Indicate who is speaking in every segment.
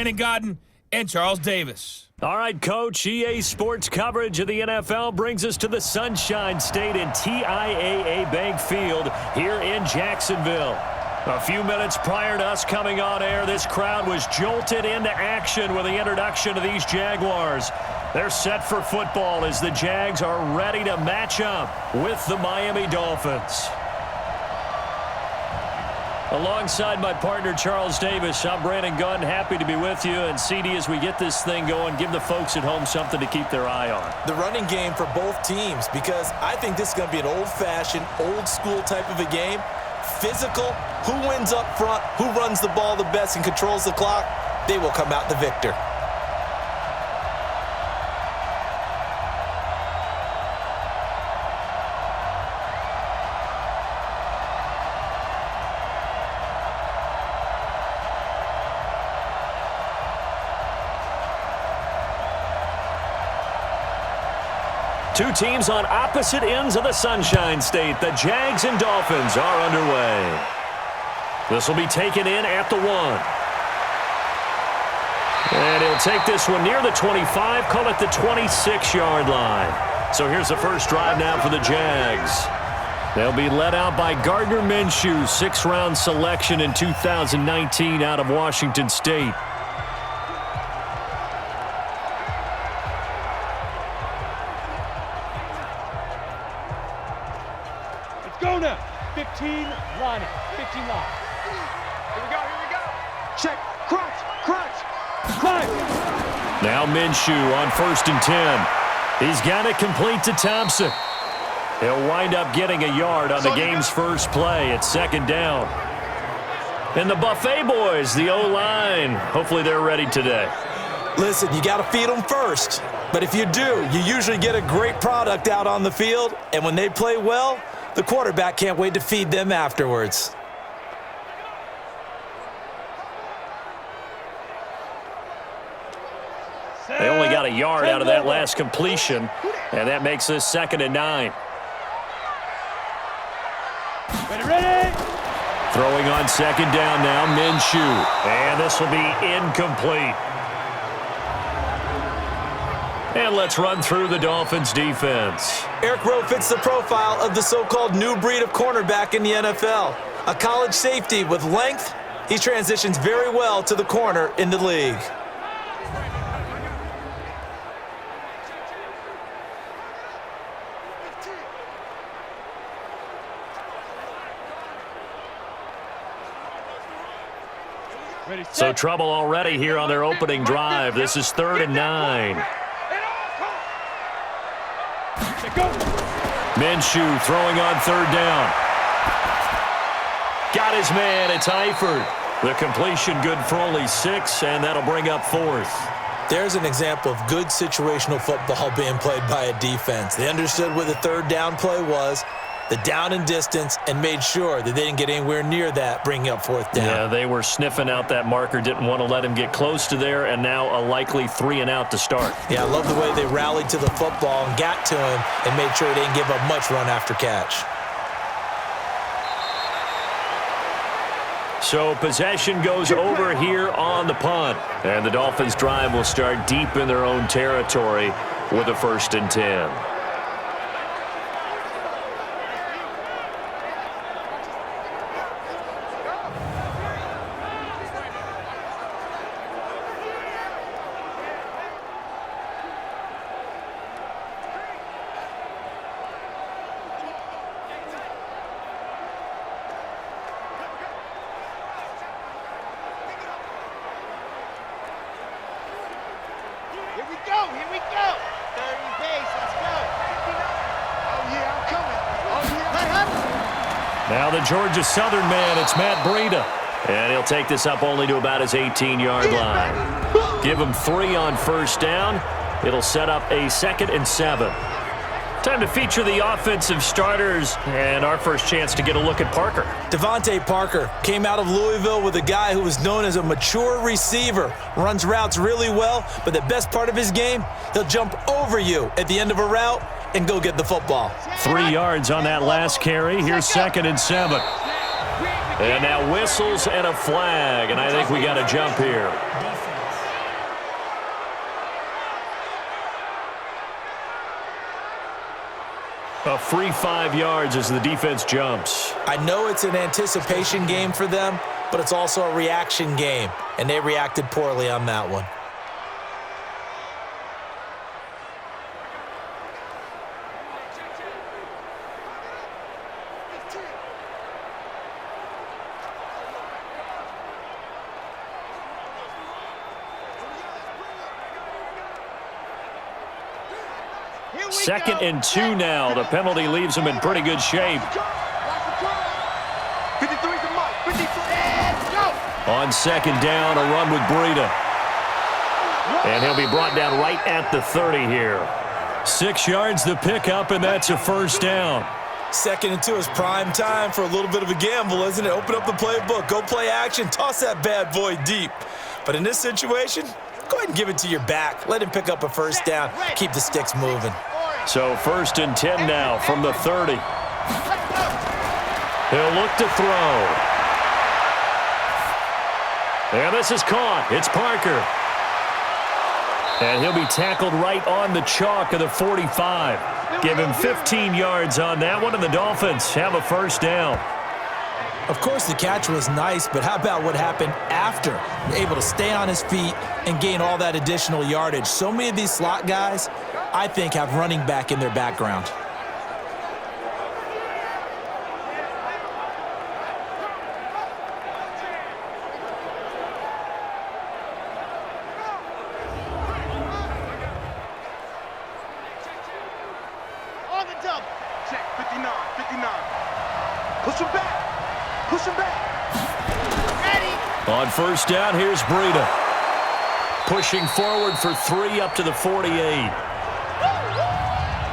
Speaker 1: Brandon Godden and Charles Davis.
Speaker 2: All right, Coach, EA Sports coverage of the NFL brings us to the Sunshine State in TIAA Bank Field here in Jacksonville. A few minutes prior to us coming on air, this crowd was jolted into action with the introduction of these Jaguars. They're set for football as the Jags are ready to match up with the Miami Dolphins. Alongside my partner, Charles Davis, I'm Brandon Gunn. Happy to be with you. And CD, as we get this thing going, give the folks at home something to keep their eye on.
Speaker 3: The running game for both teams, because I think this is going to be an old-fashioned, old-school type of a game. Physical, who wins up front, who runs the ball the best and controls the clock, they will come out the victor.
Speaker 2: Two teams on opposite ends of the Sunshine State. The Jags and Dolphins are underway. This will be taken in at the 1. And he'll take this one near the 25, call it the 26-yard line. So here's the first drive now for the Jags. They'll be led out by Gardner Minshew, 6th-round selection in 2019 out of Washington State.
Speaker 4: Go now. 15 line it. 15 line. Here we go. Check. Crunch. Climb.
Speaker 2: Now Minshew on 1st and 10. He's got it complete to Thompson. He'll wind up getting a yard on the game's first play. It's 2nd down. And the Buffet boys, the O-line, hopefully they're ready today.
Speaker 3: Listen, you got to feed them first. But if you do, you usually get a great product out on the field. And when they play well, the quarterback can't wait to feed them afterwards.
Speaker 2: They only got a yard out of that last completion, and that makes this 2nd and 9.
Speaker 4: Ready.
Speaker 2: Throwing on 2nd down now, Minshew. And this will be incomplete. And let's run through the Dolphins defense.
Speaker 3: Eric Rowe fits the profile of the so-called new breed of cornerback in the NFL. A college safety with length, he transitions very well to the corner in the league.
Speaker 2: So trouble already here on their opening drive. This is 3rd and 9. Minshew throwing on 3rd down. Got his man. It's Eifert. The completion good for only 6, and that'll bring up 4th.
Speaker 3: There's an example of good situational football being played by a defense. They understood what the 3rd down play was, the down and distance, and made sure that they didn't get anywhere near that, bringing up 4th down.
Speaker 2: Yeah, they were sniffing out that marker, didn't want to let him get close to there, and now a likely 3 and out to start.
Speaker 3: Yeah, I love the way they rallied to the football and got to him and made sure he didn't give up much run after catch.
Speaker 2: So possession goes over here on the punt, and the Dolphins drive will start deep in their own territory with a 1st and 10.
Speaker 5: Here we go. 30 pace, let's go. Oh, yeah, I'm coming. Oh, yeah.
Speaker 2: Now the Georgia Southern man, it's Matt Breida. And he'll take this up only to about his 18-yard line. Give him 3 on 1st down. It'll set up a 2nd and 7. Time to feature the offensive starters, and our first chance to get a look at Parker.
Speaker 3: Devontae Parker came out of Louisville with a guy who was known as a mature receiver. Runs routes really well, but the best part of his game, he'll jump over you at the end of a route and go get the football.
Speaker 2: 3 yards on that last carry. Here's 2nd and 7. And now whistles and a flag, and I think we got a jump here. A free 5 yards as the defense jumps.
Speaker 3: I know it's an anticipation game for them, but it's also a reaction game, and they reacted poorly on that one.
Speaker 2: Second and 2 now. The penalty leaves them in pretty good shape.
Speaker 5: 53's the mark. 53. Go.
Speaker 2: On second down, a run with Breida. And he'll be brought down right at the 30 here. 6 yards the pickup, and that's a first down.
Speaker 3: Second and 2 is prime time for a little bit of a gamble, isn't it? Open up the playbook, go play action, toss that bad boy deep. But in this situation, go ahead and give it to your back. Let him pick up a first down. Keep the sticks moving.
Speaker 2: So first and 10 now from the 30. He'll look to throw. And this is caught. It's Parker. And he'll be tackled right on the chalk of the 45. Give him 15 yards on that one, and the Dolphins have a first down.
Speaker 3: Of course, the catch was nice, but how about what happened after? Able to stay on his feet and gain all that additional yardage. So many of these slot guys, I think, have running back in their background.
Speaker 5: On the double. Check. 59. 59. Push him back. Push him back. Ready.
Speaker 2: On first down, here's Breida. Pushing forward for 3 up to the 48.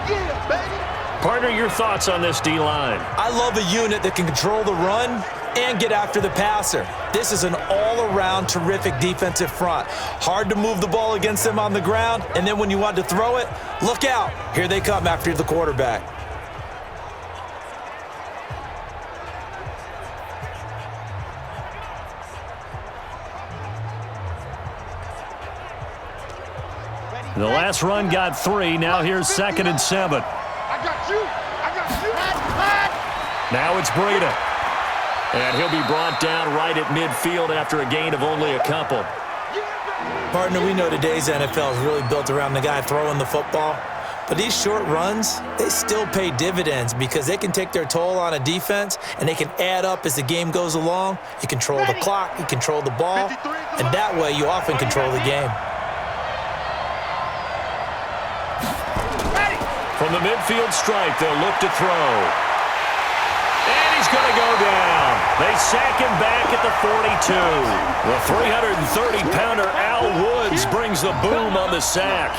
Speaker 5: Yeah, baby.
Speaker 2: Partner, your thoughts on this D-line?
Speaker 3: I love a unit that can control the run and get after the passer. This is an all-around terrific defensive front. Hard to move the ball against them on the ground, and then when you want to throw it, look out. Here they come after the quarterback.
Speaker 2: The last run got 3. Now here's second and 7.
Speaker 5: I got you. I got you.
Speaker 2: Now it's Breida. And he'll be brought down right at midfield after a gain of only a couple.
Speaker 3: Partner, we know today's NFL is really built around the guy throwing the football. But these short runs, they still pay dividends because they can take their toll on a defense and they can add up as the game goes along. You control the clock, you control the ball, and that way you often control the game.
Speaker 2: From the midfield stripe, they'll look to throw. And he's going to go down. They sack him back at the 42. The 330-pounder Al Woods brings the boom on the sack.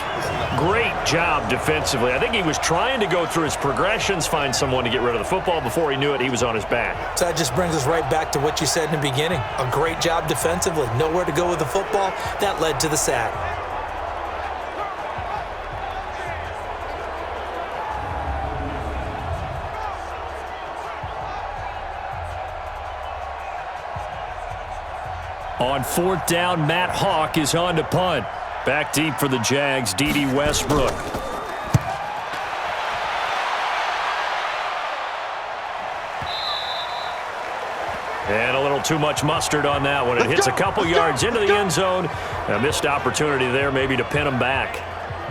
Speaker 2: Great job defensively. I think he was trying to go through his progressions, find someone to get rid of the football. Before he knew it, he was on his back.
Speaker 3: So that just brings us right back to what you said in the beginning. A great job defensively. Nowhere to go with the football. That led to the sack.
Speaker 2: On fourth down, Matt Hawk is on to punt. Back deep for the Jags, D.D. Westbrook. And a little too much mustard on that one. It hits a couple yards into the end zone. A missed opportunity there maybe to pin him back.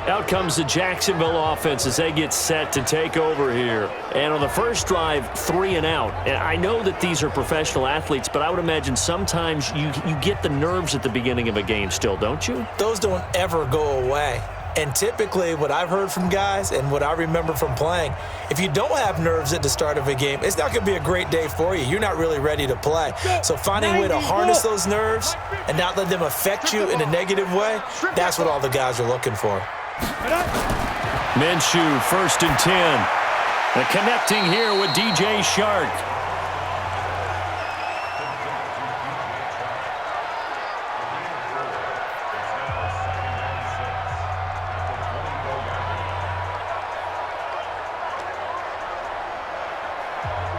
Speaker 2: Out comes the Jacksonville offense as they get set to take over here. And on the first drive, 3 and out. And I know that these are professional athletes, but I would imagine sometimes you get the nerves at the beginning of a game still, don't you?
Speaker 3: Those don't ever go away. And typically what I've heard from guys and what I remember from playing, if you don't have nerves at the start of a game, it's not going to be a great day for you. You're not really ready to play. So finding a way to harness those nerves and not let them affect you in a negative way, that's what all the guys are looking for.
Speaker 2: Minshew, first and 10. And connecting here with DJ Shark.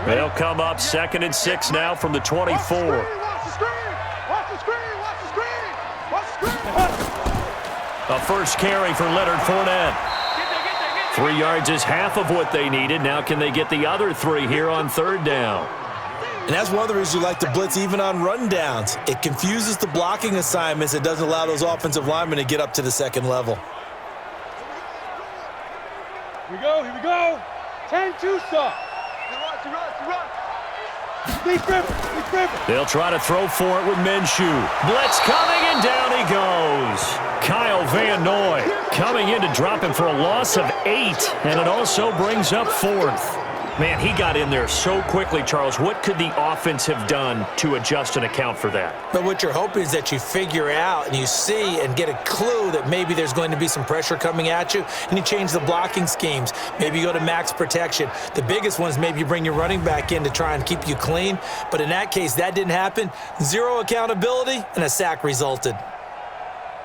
Speaker 2: They'll come up second and 6 now from the 24.
Speaker 5: Watch the screen. Watch the screen. Watch the screen. Watch the screen.
Speaker 2: A first carry for Leonard Fournette.
Speaker 5: Get there.
Speaker 2: 3 yards is half of what they needed. Now can they get the other 3 here on 3rd down?
Speaker 3: And that's one of the reasons you like to blitz even on rundowns. It confuses the blocking assignments. It doesn't allow those offensive linemen to get up to the second level.
Speaker 4: Here we go, here we go. 10-2 stop.
Speaker 2: They'll try to throw for it with Minshew. Blitz coming, and down he goes. Kyle Van Noy coming in to drop him for a loss of 8, and it also brings up 4th. Man, he got in there so quickly, Charles. What could the offense have done to adjust and account for that?
Speaker 3: But what you're hoping is that you figure out and you see and get a clue that maybe there's going to be some pressure coming at you, and you change the blocking schemes. Maybe you go to max protection. The biggest one is maybe you bring your running back in to try and keep you clean. But in that case, that didn't happen. 0 accountability, and a sack resulted.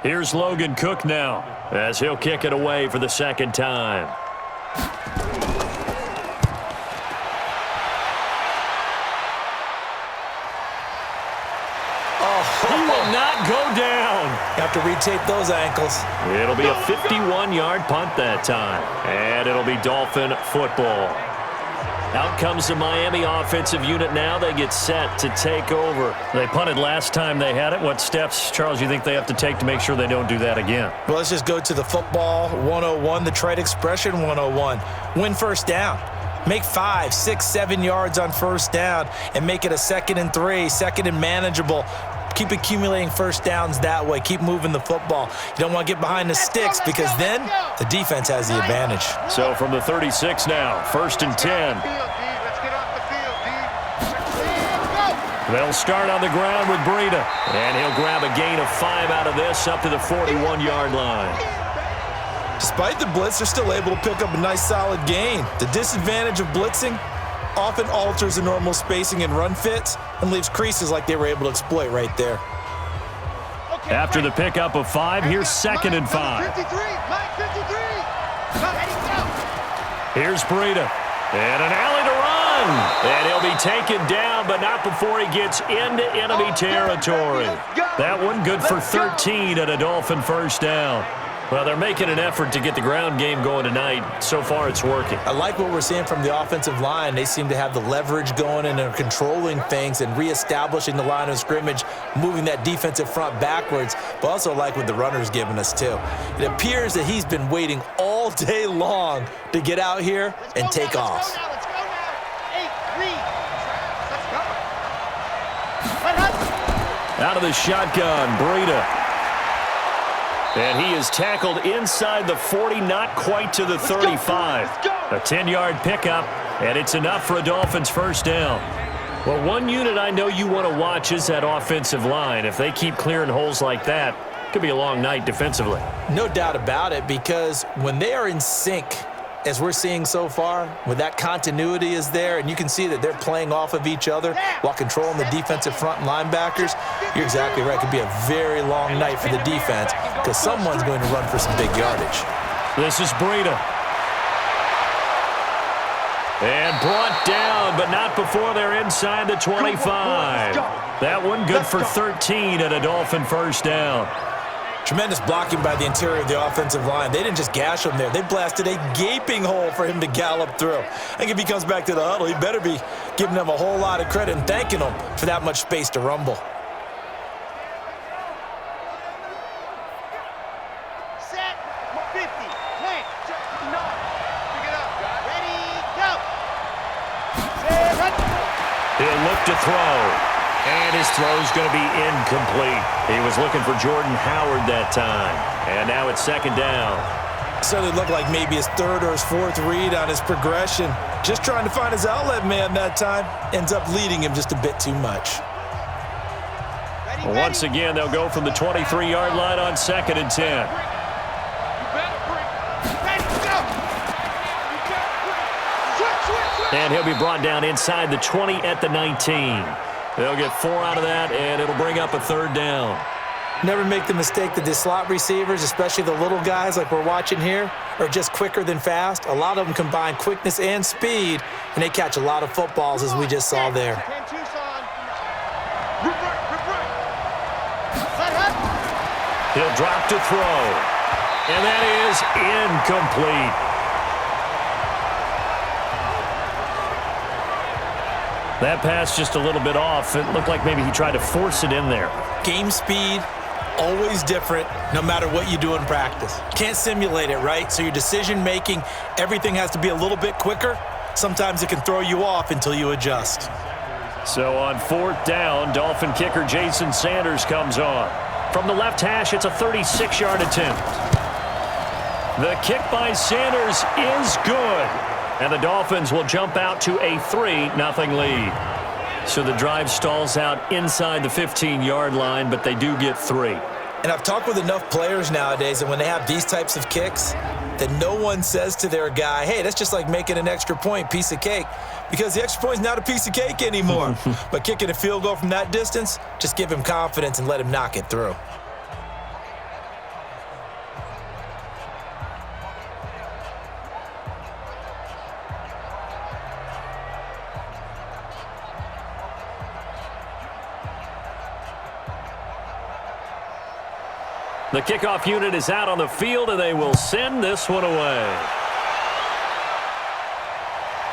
Speaker 2: Here's Logan Cook now as he'll kick it away for the 2nd time. He will not go down.
Speaker 3: You have to retape those ankles.
Speaker 2: It'll be a 51-yard punt that time, and it'll be Dolphin football. Out comes the Miami offensive unit now. They get set to take over. They punted last time they had it. What steps, Charles, you think they have to take to make sure they don't do that again?
Speaker 3: Well, let's just go to the football 101, the trade expression 101. Win 1st down. Make 5, 6, 7 yards on 1st down and make it a 2nd and 3, 2nd and manageable. Keep accumulating 1st downs that way. Keep moving the football. You don't want to get behind the sticks because then the defense has the advantage.
Speaker 2: So from the 36 now, 1st and 10. They'll start on the ground with Breida, and he'll grab a gain of 5 out of this up to the 41-yard line.
Speaker 3: Despite the blitz, they're still able to pick up a nice solid gain. The disadvantage of blitzing often alters the normal spacing and run fits and leaves creases like they were able to exploit right there.
Speaker 2: After the pickup of 5, here's 2nd and 5. Here's Breida, and an alley to run. And he'll be taken down, but not before he gets into enemy territory. That one good for 13 at a Dolphin 1st down. Well, they're making an effort to get the ground game going tonight. So far, it's working.
Speaker 3: I like what we're seeing from the offensive line. They seem to have the leverage going and are controlling things and reestablishing the line of scrimmage, moving that defensive front backwards, but also like what the runner's giving us, too. It appears that he's been waiting all day long to get out here and take off.
Speaker 5: Let's go now. 8-3.
Speaker 2: Out of the shotgun, Breida. And he is tackled inside the 40, not quite to the 35. A 10-yard pickup, and it's enough for a Dolphins 1st down. Well, one unit I know you want to watch is that offensive line. If they keep clearing holes like that, it could be a long night defensively.
Speaker 3: No doubt about it, because when they are in sync, as we're seeing so far, when that continuity is there, and you can see that they're playing off of each other while controlling the defensive front linebackers, you're exactly right. It could be a very long night for the defense because someone's going to run for some big yardage.
Speaker 2: This is Breida. And brought down, but not before they're inside the 25. That one good for 13 at a Dolphin 1st down.
Speaker 3: Tremendous blocking by the interior of the offensive line. They didn't just gash him there. They blasted a gaping hole for him to gallop through. I think if he comes back to the huddle, he better be giving them a whole lot of credit and thanking them for that much space to rumble.
Speaker 5: Set. 50. Plant. No. Pick it up. Ready. Go. Set. Run.
Speaker 2: He'll look to throw. And his throw's going to be incomplete. He was looking for Jordan Howard that time. And now it's 2nd down.
Speaker 3: Certainly looked like maybe his 3rd or his 4th read on his progression. Just trying to find his outlet man that time. Ends up leading him just a bit too much.
Speaker 2: Well, once again, they'll go from the 23-yard line on 2nd and 10. And he'll be brought down inside the 20 at the 19. They'll get 4 out of that, and it'll bring up a 3rd down.
Speaker 3: Never make the mistake that the slot receivers, especially the little guys like we're watching here, are just quicker than fast. A lot of them combine quickness and speed, and they catch a lot of footballs, as we just saw there.
Speaker 2: He'll drop to throw. And that is incomplete. That pass just a little bit off. It looked like maybe he tried to force it in there.
Speaker 3: Game speed, always different, no matter what you do in practice. Can't simulate it, right? So your decision-making, everything has to be a little bit quicker. Sometimes it can throw you off until you adjust.
Speaker 2: So on 4th down, Dolphin kicker Jason Sanders comes on. From the left hash, it's a 36-yard attempt. The kick by Sanders is good. And the Dolphins will jump out to a 3-0 lead. So the drive stalls out inside the 15-yard line, but they do get 3.
Speaker 3: And I've talked with enough players nowadays, and when they have these types of kicks, that no one says to their guy, hey, that's just like making an extra point, piece of cake. Because the extra point is not a piece of cake anymore. But kicking a field goal from that distance, just give him confidence and let him knock it through.
Speaker 2: The kickoff unit is out on the field, and they will send this one away.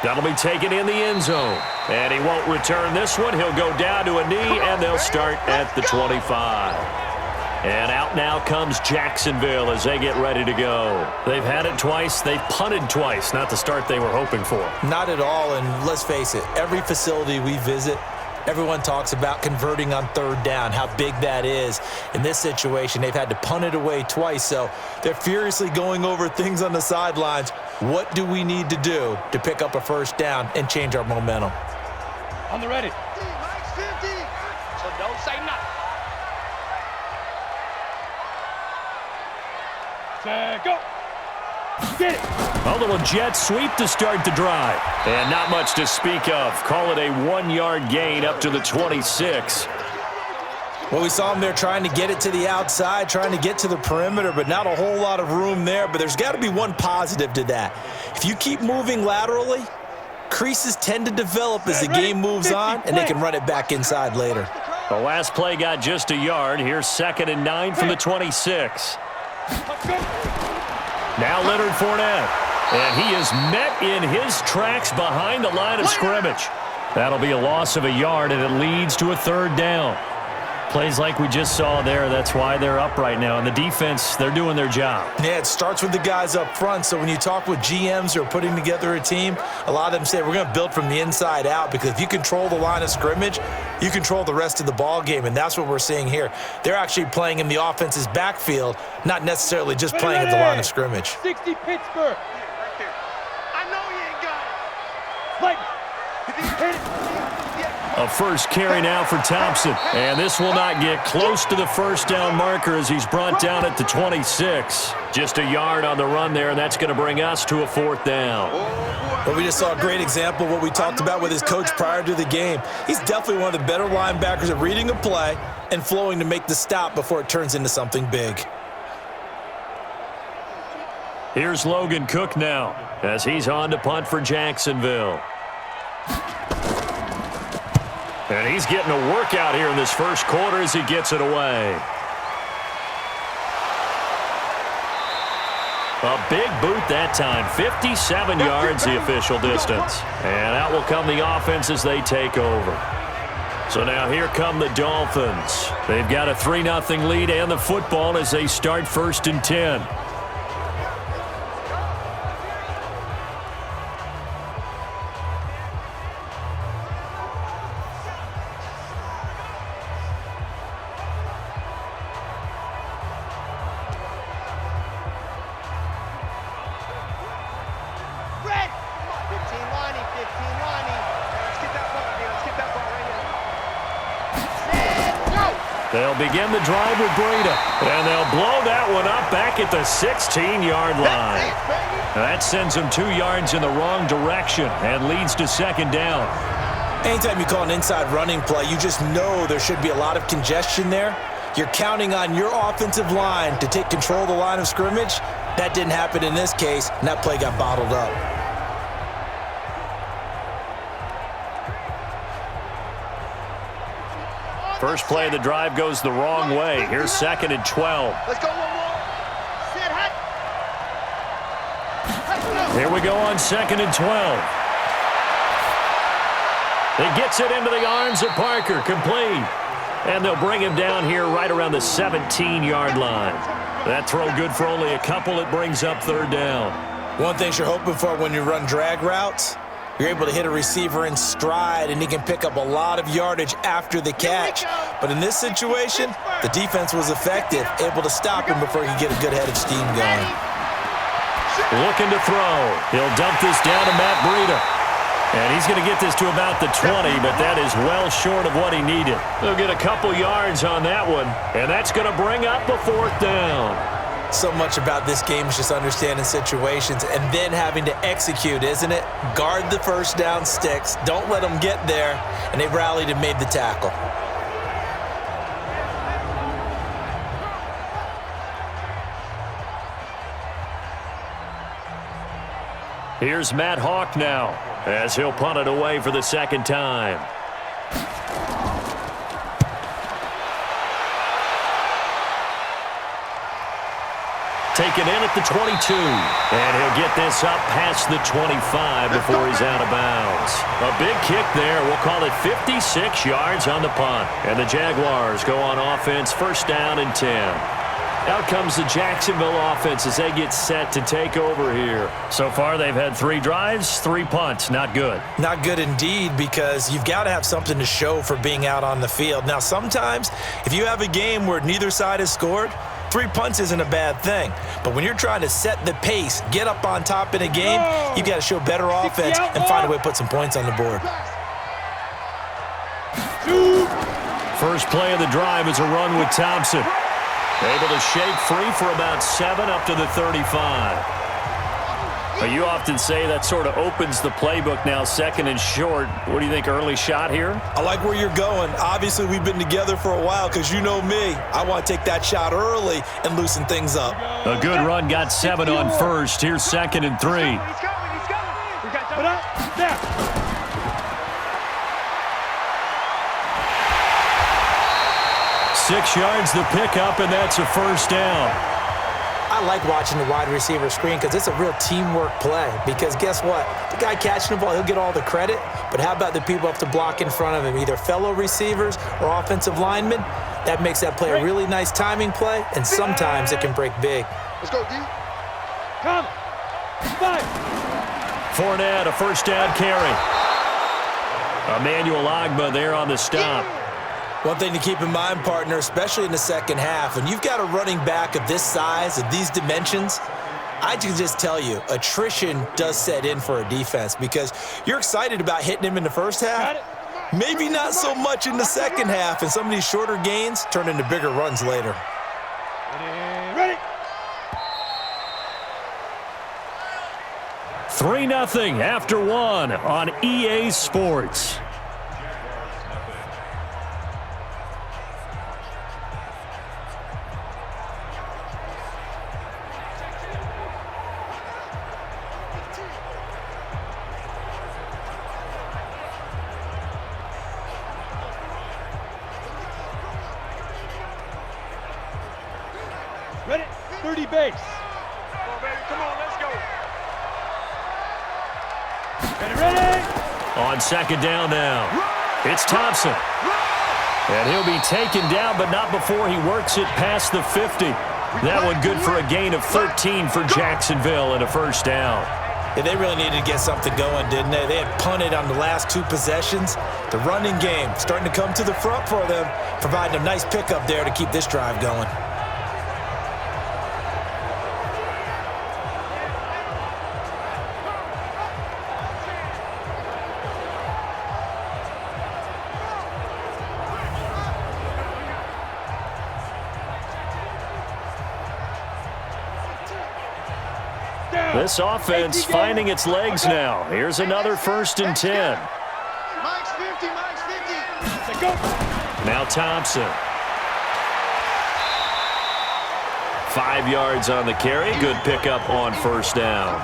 Speaker 2: That'll be taken in the end zone. And he won't return this one. He'll go down to a knee, and they'll start at the 25. And out now comes Jacksonville as they get ready to go. They've had it twice. They've punted twice. Not the start they were hoping for.
Speaker 3: Not at all, and let's face it, every facility we visit, everyone talks about converting on 3rd down, how big that is. In this situation, they've had to punt it away twice, so they're furiously going over things on the sidelines. What do we need to do to pick up a 1st down and change our momentum?
Speaker 4: On the ready.
Speaker 5: Max 50. So don't say nothing.
Speaker 4: Set, go. Get it.
Speaker 2: A little jet sweep to start the drive. And not much to speak of. Call it a 1-yard gain up to the 26.
Speaker 3: Well, we saw him there trying to get it to the outside, trying to get to the perimeter, but not a whole lot of room there. But there's got to be one positive to that. If you keep moving laterally, creases tend to develop as the game moves on, and they can run it back inside later.
Speaker 2: The last play got just a yard. Here's 2nd and 9 from the 26. Now Leonard Fournette. And he is met in his tracks behind the line of scrimmage. That'll be a loss of a yard, and it leads to a 3rd down. Plays like we just saw there, that's why they're up right now. And the defense, they're doing their job.
Speaker 3: Yeah, it starts with the guys up front. So when you talk with GMs who are putting together a team, a lot of them say we're going to build from the inside out, because if you control the line of scrimmage, you control the rest of the ball game, and that's what we're seeing here. They're actually playing in the offense's backfield, not necessarily just playing at the line of scrimmage.
Speaker 4: 60 Pittsburgh.
Speaker 5: Right there. I know you ain't got it.
Speaker 4: Like, hit it.
Speaker 2: A first carry now for Thompson. And this will not get close to the 1st down marker as he's brought down at the 26. Just a yard on the run there, and that's going to bring us to a 4th down.
Speaker 3: But we just saw a great example of what we talked about with his coach prior to the game. He's definitely one of the better linebackers at reading a play and flowing to make the stop before it turns into something big.
Speaker 2: Here's Logan Cook now as he's on to punt for Jacksonville. And he's getting a workout here in this 1st quarter as he gets it away. A big boot that time. 57 yards the official distance. And out will come the offense as they take over. So now here come the Dolphins. They've got a 3-0 lead and the football as they start 1st and 10. They'll begin the drive with Breida, and they'll blow that one up back at the 16-yard line. That sends them 2 yards in the wrong direction and leads to 2nd down.
Speaker 3: Anytime you call an inside running play, you just know there should be a lot of congestion there. You're counting on your offensive line to take control of the line of scrimmage. That didn't happen in this case, and that play got bottled up.
Speaker 2: First play of the drive goes the wrong way. Here's 2nd and 12.
Speaker 5: Let's go one more. Set hot.
Speaker 2: Here we go on 2nd and 12. He gets it into the arms of Parker, complete. And they'll bring him down here right around the 17-yard line. That throw good for only a couple. It brings up third down.
Speaker 3: One thing you're hoping for when you run drag routes, you're able to hit a receiver in stride, and he can pick up a lot of yardage after the catch. But in this situation, the defense was effective, able to stop him before he could get a good head of steam going.
Speaker 2: Looking to throw. He'll dump this down to Matt Breida. And he's going to get this to about the 20, but that is well short of what he needed. They'll get a couple yards on that one, and that's going to bring up a fourth down.
Speaker 3: So much about this game is just understanding situations and then having to execute, isn't it? Guard the first down sticks. Don't let them get there. And they rallied and made the tackle.
Speaker 2: Here's Matt Hawk now, as he'll punt it away for the second time. Taken in at the 22, and he'll get this up past the 25 before he's out of bounds. A big kick there. We'll call it 56 yards on the punt. And the Jaguars go on offense, first down and 10. Out comes the Jacksonville offense as they get set to take over here. So far, they've had 3 drives, 3 punts. Not good.
Speaker 3: Not good indeed, because you've got to have something to show for being out on the field. Now, sometimes, if you have a game where neither side has scored, 3 punts isn't a bad thing. But when you're trying to set the pace, get up on top in a game, you've got to show better offense and find a way to put some points on the board.
Speaker 2: First play of the drive is a run with Thompson. Able to shake free for about 7 up to the 35. But you often say that sort of opens the playbook now, second and short. What do you think, early shot here?
Speaker 3: I like where you're going. Obviously, we've been together for a while because you know me. I want to take that shot early and loosen things up.
Speaker 2: A good run, got 7 on first. Here's second and 3.
Speaker 4: He's coming. We got put up. There.
Speaker 2: 6 yards the pickup, and that's a first down.
Speaker 3: I like watching the wide receiver screen because it's a real teamwork play. Because guess what? The guy catching the ball, he'll get all the credit. But how about the people up to block in front of him, either fellow receivers or offensive linemen? That makes that play a really nice timing play, and sometimes it can break big.
Speaker 5: Let's go, D.
Speaker 4: Come. 5.
Speaker 2: Fournette, a first down carry. Emmanuel Ogbah there on the stop.
Speaker 3: One thing to keep in mind, partner, especially in the second half, when you've got a running back of this size, of these dimensions, I can just tell you, attrition does set in for a defense because you're excited about hitting him in the first half. Maybe not so much in the second half, and some of these shorter gains turn into bigger runs later.
Speaker 4: Ready.
Speaker 2: 3-0 after 1 on EA Sports.
Speaker 4: Ready. 30 base.
Speaker 5: Come on, baby. Come on, let's go.
Speaker 4: Ready.
Speaker 2: On second down now, it's Thompson. And he'll be taken down, but not before he works it past the 50. That one good for a gain of 13 for Jacksonville and a first down.
Speaker 3: Yeah, they really needed to get something going, didn't they? They had punted on the last 2 possessions. The running game starting to come to the front for them, providing a nice pickup there to keep this drive going.
Speaker 2: This offense finding its legs now. Here's another first and 10.
Speaker 5: Mike's 50, Mike's 50.
Speaker 4: Go.
Speaker 2: Now Thompson. 5 yards on the carry. Good pickup on first down.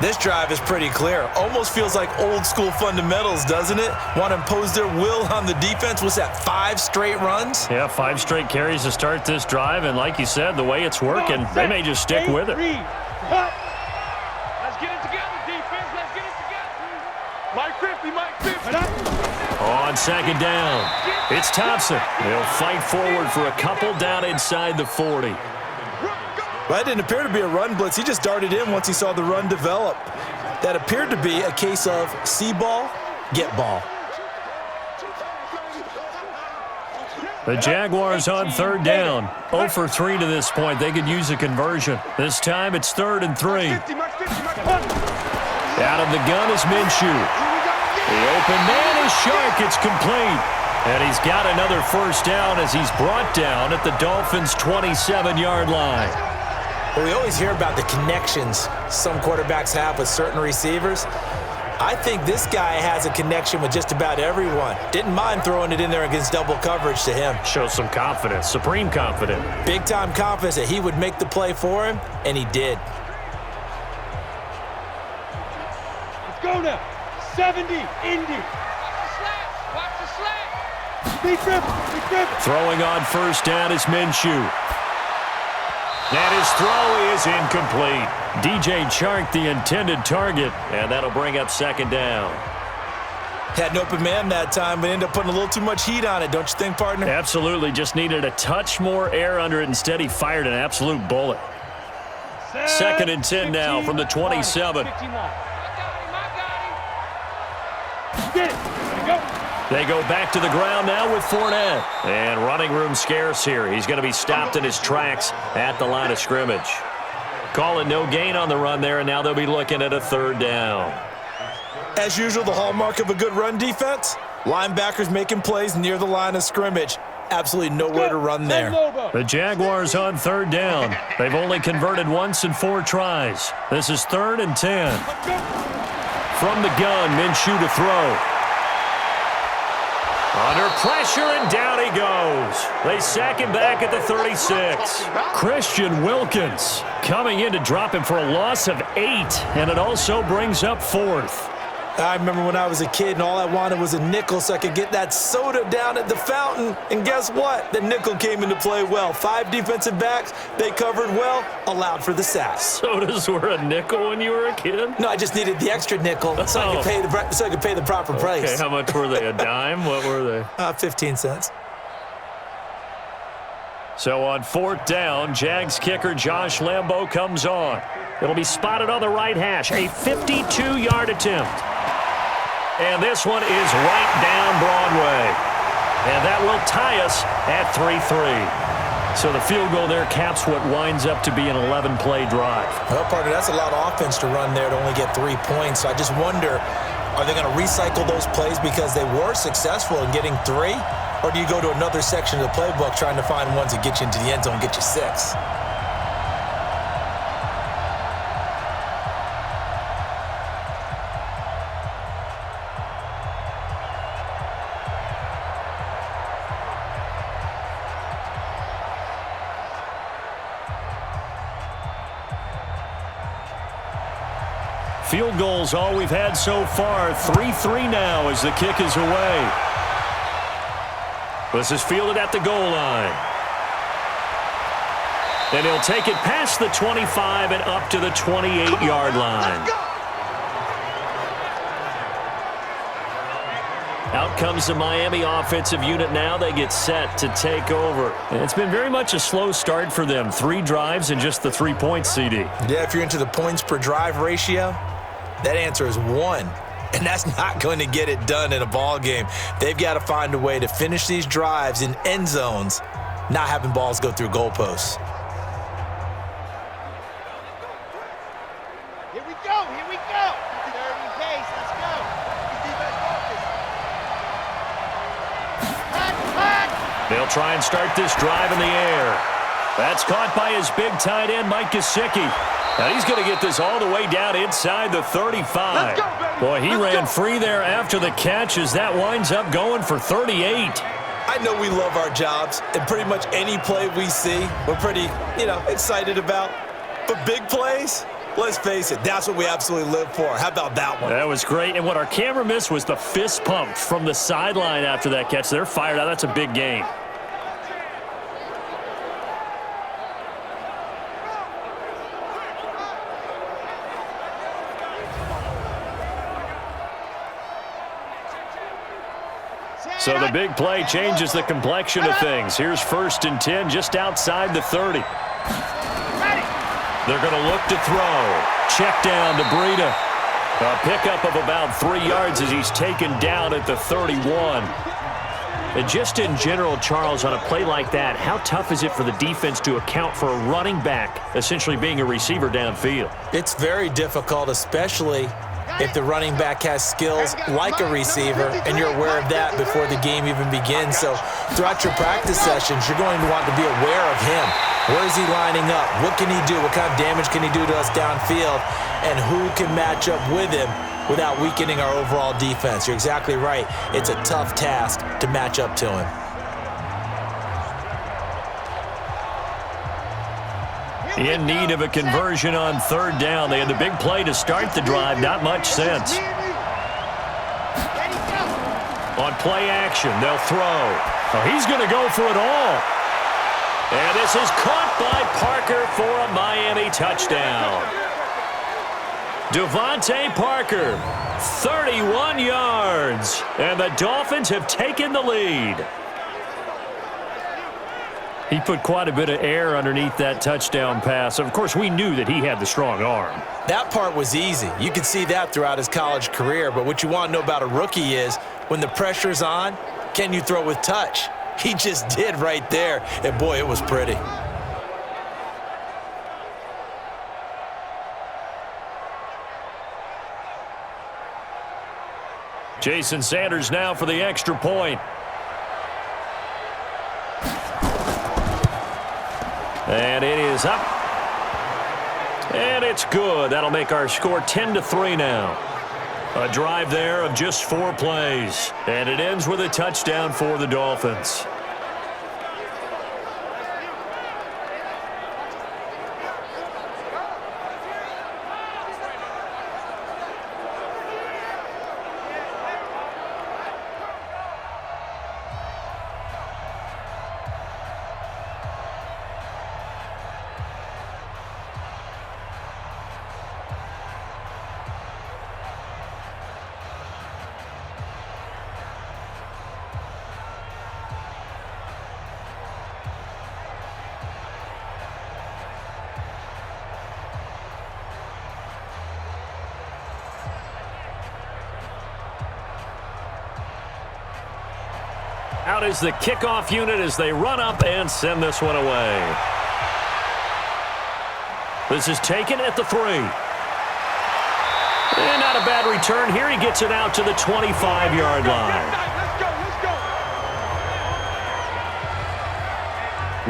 Speaker 3: This drive is pretty clear. Almost feels like old school fundamentals, doesn't it? Want to impose their will on the defense. What's that, 5 straight runs?
Speaker 2: Yeah, 5 straight carries to start this drive. And like you said, the way it's working, they may just stick with it.
Speaker 4: Let's get it together, defense. Let's get it together. Mike 50, Mike 50.
Speaker 2: On second down, it's Thompson. He'll fight forward for a couple down inside the 40.
Speaker 3: Well, it didn't appear to be a run blitz. He just darted in once he saw the run develop. That appeared to be a case of see ball, get ball.
Speaker 2: The Jaguars on third down. 0 for 3 to this point. They could use a conversion. This time it's 3rd and 3. Out of the gun is Minshew. The open man is Shark. It's complete. And he's got another first down as he's brought down at the Dolphins' 27-yard line.
Speaker 3: Well, we always hear about the connections some quarterbacks have with certain receivers. I think this guy has a connection with just about everyone. Didn't mind throwing it in there against double coverage to him.
Speaker 2: Shows some confidence, supreme confidence.
Speaker 3: Big-time confidence that he would make the play for him, and he did.
Speaker 4: Let's go now. 70, Indy.
Speaker 5: Watch the slap.
Speaker 4: Big dribble.
Speaker 2: Throwing on first down is Minshew. And his throw is incomplete. DJ Chark, the intended target, and that'll bring up second down.
Speaker 3: Had an open man that time, but ended up putting a little too much heat on it, don't you think, partner?
Speaker 2: Absolutely. Just needed a touch more air under it. Instead, he fired an absolute bullet. 2nd and 10 now from the 27.
Speaker 4: Get it. Go.
Speaker 2: They go back to the ground now with Fournette. And running room scarce here. He's going to be stopped in his tracks at the line of scrimmage. Call it no gain on the run there, and now they'll be looking at a 3rd down.
Speaker 3: As usual, the hallmark of a good run defense, linebackers making plays near the line of scrimmage. Absolutely nowhere to run there.
Speaker 2: The Jaguars on 3rd down. They've only converted once in 4 tries. This is 3rd and 10. From the gun, Minshew to throw. Under pressure, and down he goes. They sack him back at the 36. Christian Wilkins coming in to drop him for a loss of 8, and it also brings up 4th.
Speaker 3: I remember when I was a kid and all I wanted was a nickel so I could get that soda down at the fountain. And guess what? The nickel came into play well. 5 defensive backs, they covered well, allowed for the sacks.
Speaker 2: Sodas were a nickel when you were a kid?
Speaker 3: No, I just needed the extra nickel so I could pay the proper price.
Speaker 2: Okay, how much were they? A dime? What were they?
Speaker 3: 15 cents.
Speaker 2: So on 4th down, Jags kicker Josh Lambo comes on. It'll be spotted on the right hash. A 52-yard attempt. And this one is right down Broadway. And that will tie us at 3-3. So the field goal there caps what winds up to be an 11-play drive.
Speaker 3: Well, partner, that's a lot of offense to run there to only get 3 points. So I just wonder, are they going to recycle those plays because they were successful in getting 3? Or do you go to another section of the playbook trying to find ones that get you into the end zone and get you 6?
Speaker 2: Field goals all we've had so far. 3-3 now as the kick is away. This is fielded at the goal line. And he'll take it past the 25 and up to the 28-yard line. Out comes the Miami offensive unit now. They get set to take over. And it's been very much a slow start for them. 3 drives and just the 3 points, CD.
Speaker 3: Yeah, if you're into the points per drive ratio, that answer is 1. And that's not going to get it done in a ball game. They've got to find a way to finish these drives in end zones, not having balls go through goalposts.
Speaker 5: Here we go. Here we go. 30 pace. Let's go.
Speaker 2: They'll try and start this drive in the air. That's caught by his big tight end, Mike Gesicki. Now he's going to get this all the way down inside the 35. Boy, he ran free there after the catch as that winds up going for 38.
Speaker 3: I know we love our jobs, and pretty much any play we see, we're pretty, excited about. But big plays, let's face it, that's what we absolutely live for. How about that one?
Speaker 2: That was great, and what our camera missed was the fist pump from the sideline after that catch. They're fired out. That's a big game. So the big play changes the complexion of things. Here's 1st and 10 just outside the 30. They're going to look to throw. Check down to Breida. A pickup of about 3 yards as he's taken down at the 31. And just in general, Charles, on a play like that, how tough is it for the defense to account for a running back essentially being a receiver downfield?
Speaker 3: It's very difficult, especially if the running back has skills like a receiver, and you're aware of that before the game even begins. So throughout your practice sessions, you're going to want to be aware of him. Where is he lining up? What can he do? What kind of damage can he do to us downfield? And who can match up with him without weakening our overall defense? You're exactly right. It's a tough task to match up to him.
Speaker 2: In need of a conversion on 3rd down. They had the big play to start the drive. Not much sense. On play action, they'll throw. Oh, he's going to go for it all. And this is caught by Parker for a Miami touchdown. Devontae Parker, 31 yards. And the Dolphins have taken the lead. He put quite a bit of air underneath that touchdown pass. Of course, we knew that he had the strong arm.
Speaker 3: That part was easy. You could see that throughout his college career. But what you want to know about a rookie is when the pressure's on, can you throw with touch? He just did right there. And, boy, it was pretty.
Speaker 2: Jason Sanders now for the extra point. And it is up. And it's good. That'll make our score 10-3 now. A drive there of just 4 plays. And it ends with a touchdown for the Dolphins. Out is the kickoff unit as they run up and send this one away. This is taken at the 3. And not a bad return here. He gets it out to the 25-yard line.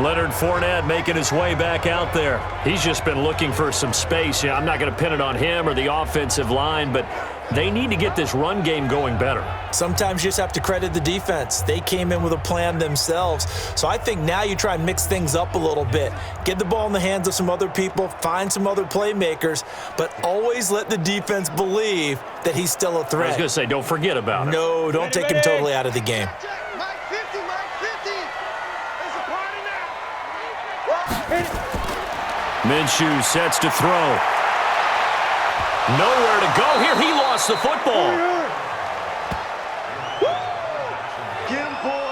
Speaker 2: Leonard Fournette making his way back out there. He's just been looking for some space. I'm not going to pin it on him or the offensive line, but they need to get this run game going better.
Speaker 3: Sometimes you just have to credit the defense. They came in with a plan themselves. So I think now you try and mix things up a little bit. Get the ball in the hands of some other people, find some other playmakers, but always let the defense believe that he's still a threat.
Speaker 2: I was going to say, don't forget about it.
Speaker 3: No, don't take him totally out of the game.
Speaker 2: Minshew sets to throw. Nowhere to go here. He lost the football.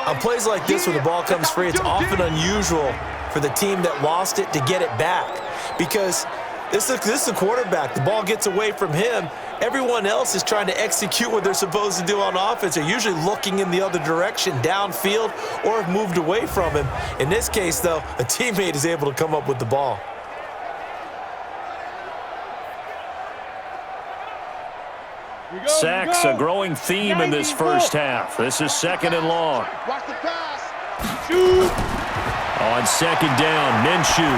Speaker 3: On plays like this where the ball comes free, it's often unusual for the team that lost it to get it back because this is a quarterback. The ball gets away from him. Everyone else is trying to execute what they're supposed to do on offense. They're usually looking in the other direction, downfield, or have moved away from him. In this case, though, a teammate is able to come up with the ball.
Speaker 2: Sacks, a growing theme in this first half. This is 2nd and long.
Speaker 5: Watch the pass. Shoot.
Speaker 2: On 2nd down, Minshew.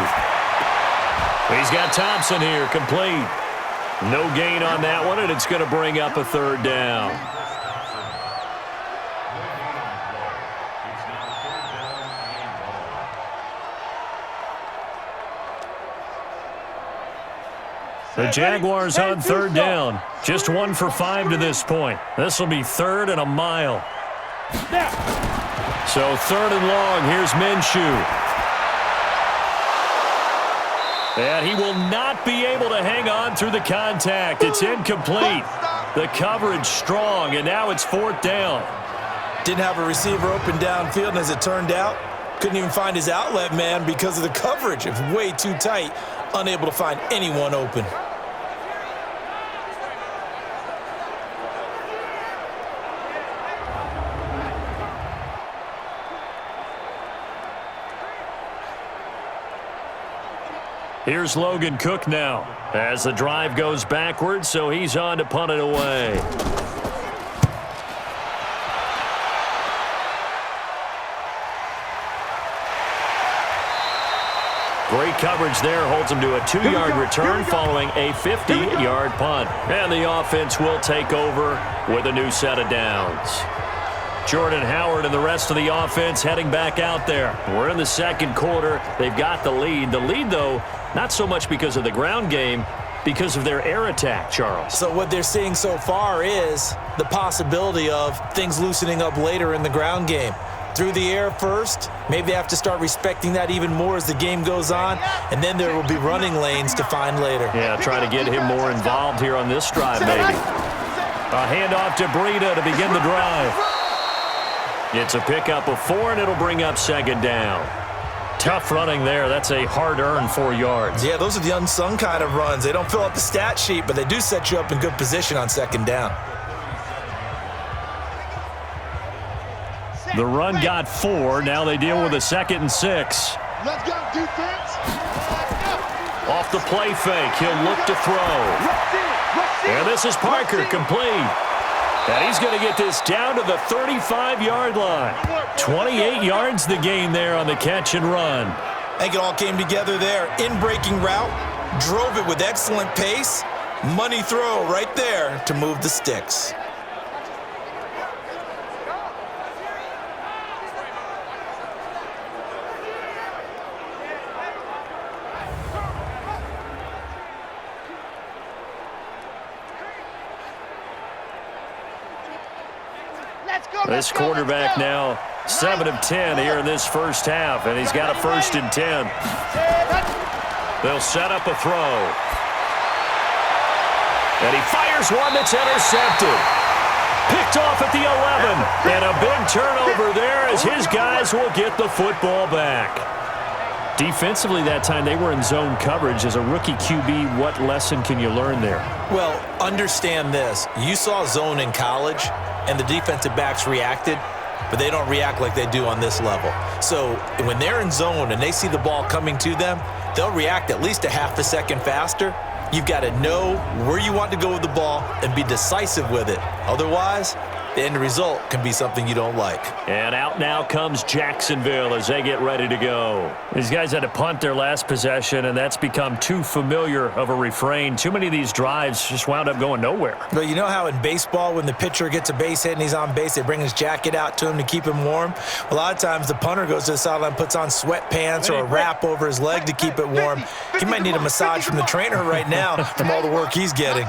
Speaker 2: He's got Thompson here, complete. No gain on that one, and it's going to bring up a 3rd down. The Jaguars on 3rd down. Just 1 for 5 to this point. This will be 3rd and a mile. So 3rd and long. Here's Minshew. And he will not be able to hang on through the contact. It's incomplete. The coverage strong, and now it's 4th down.
Speaker 3: Didn't have a receiver open downfield, and as it turned out, couldn't even find his outlet man because of the coverage. It was way too tight, unable to find anyone open.
Speaker 2: Here's Logan Cook now as the drive goes backwards, so he's on to punt it away. Great coverage there, holds him to a 2-yard return following a 50-yard punt. And the offense will take over with a new set of downs. Jordan Howard and the rest of the offense heading back out there. We're in the second quarter. They've got the lead. The lead, though, not so much because of the ground game, because of their air attack, Charles.
Speaker 3: So what they're seeing so far is the possibility of things loosening up later in the ground game. Through the air first, maybe they have to start respecting that even more as the game goes on, and then there will be running lanes to find later.
Speaker 2: Yeah, try to get him more involved here on this drive, maybe. A handoff to Breida to begin the drive. It's a pickup of 4, and it'll bring up second down. Tough running there. That's a hard-earned 4 yards.
Speaker 3: Yeah, those are the unsung kind of runs. They don't fill up the stat sheet, but they do set you up in good position on second down.
Speaker 2: The run got 4. Now they deal with a 2nd and 6.
Speaker 5: Let's go, defense.
Speaker 2: Off the play fake, he'll look to throw. And this is Parker, complete. And he's going to get this down to the 35-yard line. 28 yards the gain there on the catch and run.
Speaker 3: I think it all came together there. In-breaking route, drove it with excellent pace. Money throw right there to move the sticks.
Speaker 2: This quarterback now 7 of 10 here in this first half, and he's got a 1st and 10. They'll set up a throw. And he fires one that's intercepted. Picked off at the 11. And a big turnover there as his guys will get the football back. Defensively that time, they were in zone coverage. As a rookie QB, what lesson can you learn there?
Speaker 3: Well, understand this. You saw zone in college, and the defensive backs reacted, but they don't react like they do on this level. So when they're in zone and they see the ball coming to them, they'll react at least a half a second faster. You've got to know where you want to go with the ball and be decisive with it. Otherwise, the end result can be something you don't like.
Speaker 2: And out now comes Jacksonville as they get ready to go. These guys had to punt their last possession, and that's become too familiar of a refrain. Too many of these drives just wound up going nowhere.
Speaker 3: But you know how in baseball, when the pitcher gets a base hit and he's on base, they bring his jacket out to him to keep him warm? A lot of times the punter goes to the sideline, puts on sweatpants or a wrap over his leg to keep it warm. He might need a massage from the trainer right now from all the work he's getting.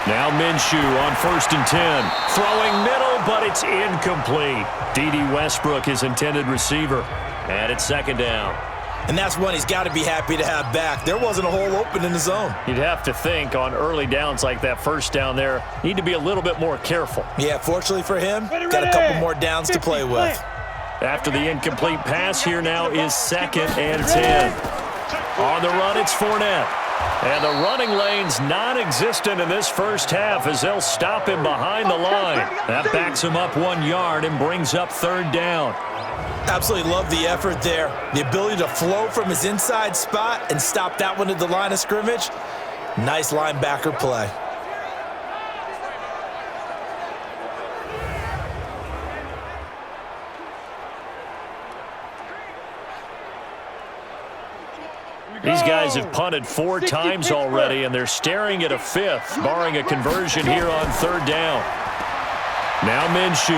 Speaker 2: Now Minshew on 1st and 10. Throwing middle, but it's incomplete. D.D. Westbrook, his intended receiver. And it's 2nd down.
Speaker 3: And that's one he's got to be happy to have back. There wasn't a hole open in the zone.
Speaker 2: You'd have to think on early downs like that 1st down there, need to be a little bit more careful.
Speaker 3: Yeah, fortunately for him, got a couple more downs to play with.
Speaker 2: After the incomplete pass, here now is 2nd and 10. On the run, it's Fournette. And the running lane's non-existent in this first half as they'll stop him behind the line. That backs him up 1 yard and brings up 3rd down.
Speaker 3: Absolutely love the effort there. The ability to flow from his inside spot and stop that one at the line of scrimmage. Nice linebacker play.
Speaker 2: These guys have punted 4 times already, and they're staring at a 5th, barring a conversion here on 3rd down. Now Minshew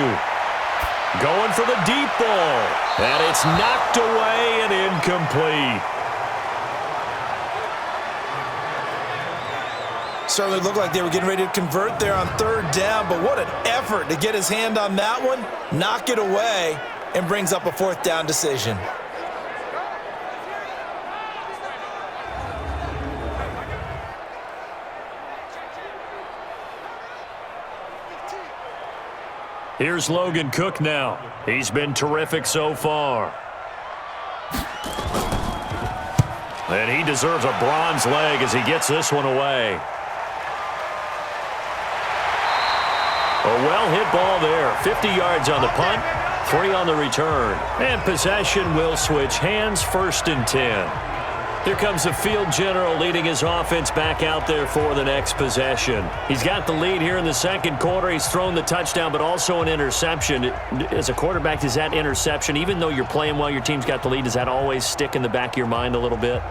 Speaker 2: going for the deep ball, and it's knocked away and incomplete.
Speaker 3: Certainly looked like they were getting ready to convert there on 3rd down, but what an effort to get his hand on that one, knock it away, and brings up a 4th down decision.
Speaker 2: Here's Logan Cook now. He's been terrific so far. And he deserves a bronze leg as he gets this one away. A well-hit ball there. 50 yards on the punt, 3 on the return. And possession will switch hands, 1st and 10. Here comes the field general leading his offense back out there for the next possession. He's got the lead here in the second quarter. He's thrown the touchdown, but also an interception. As a quarterback, does that interception, even though you're playing well, your team's got the lead, does that always stick in the back of your mind a little bit?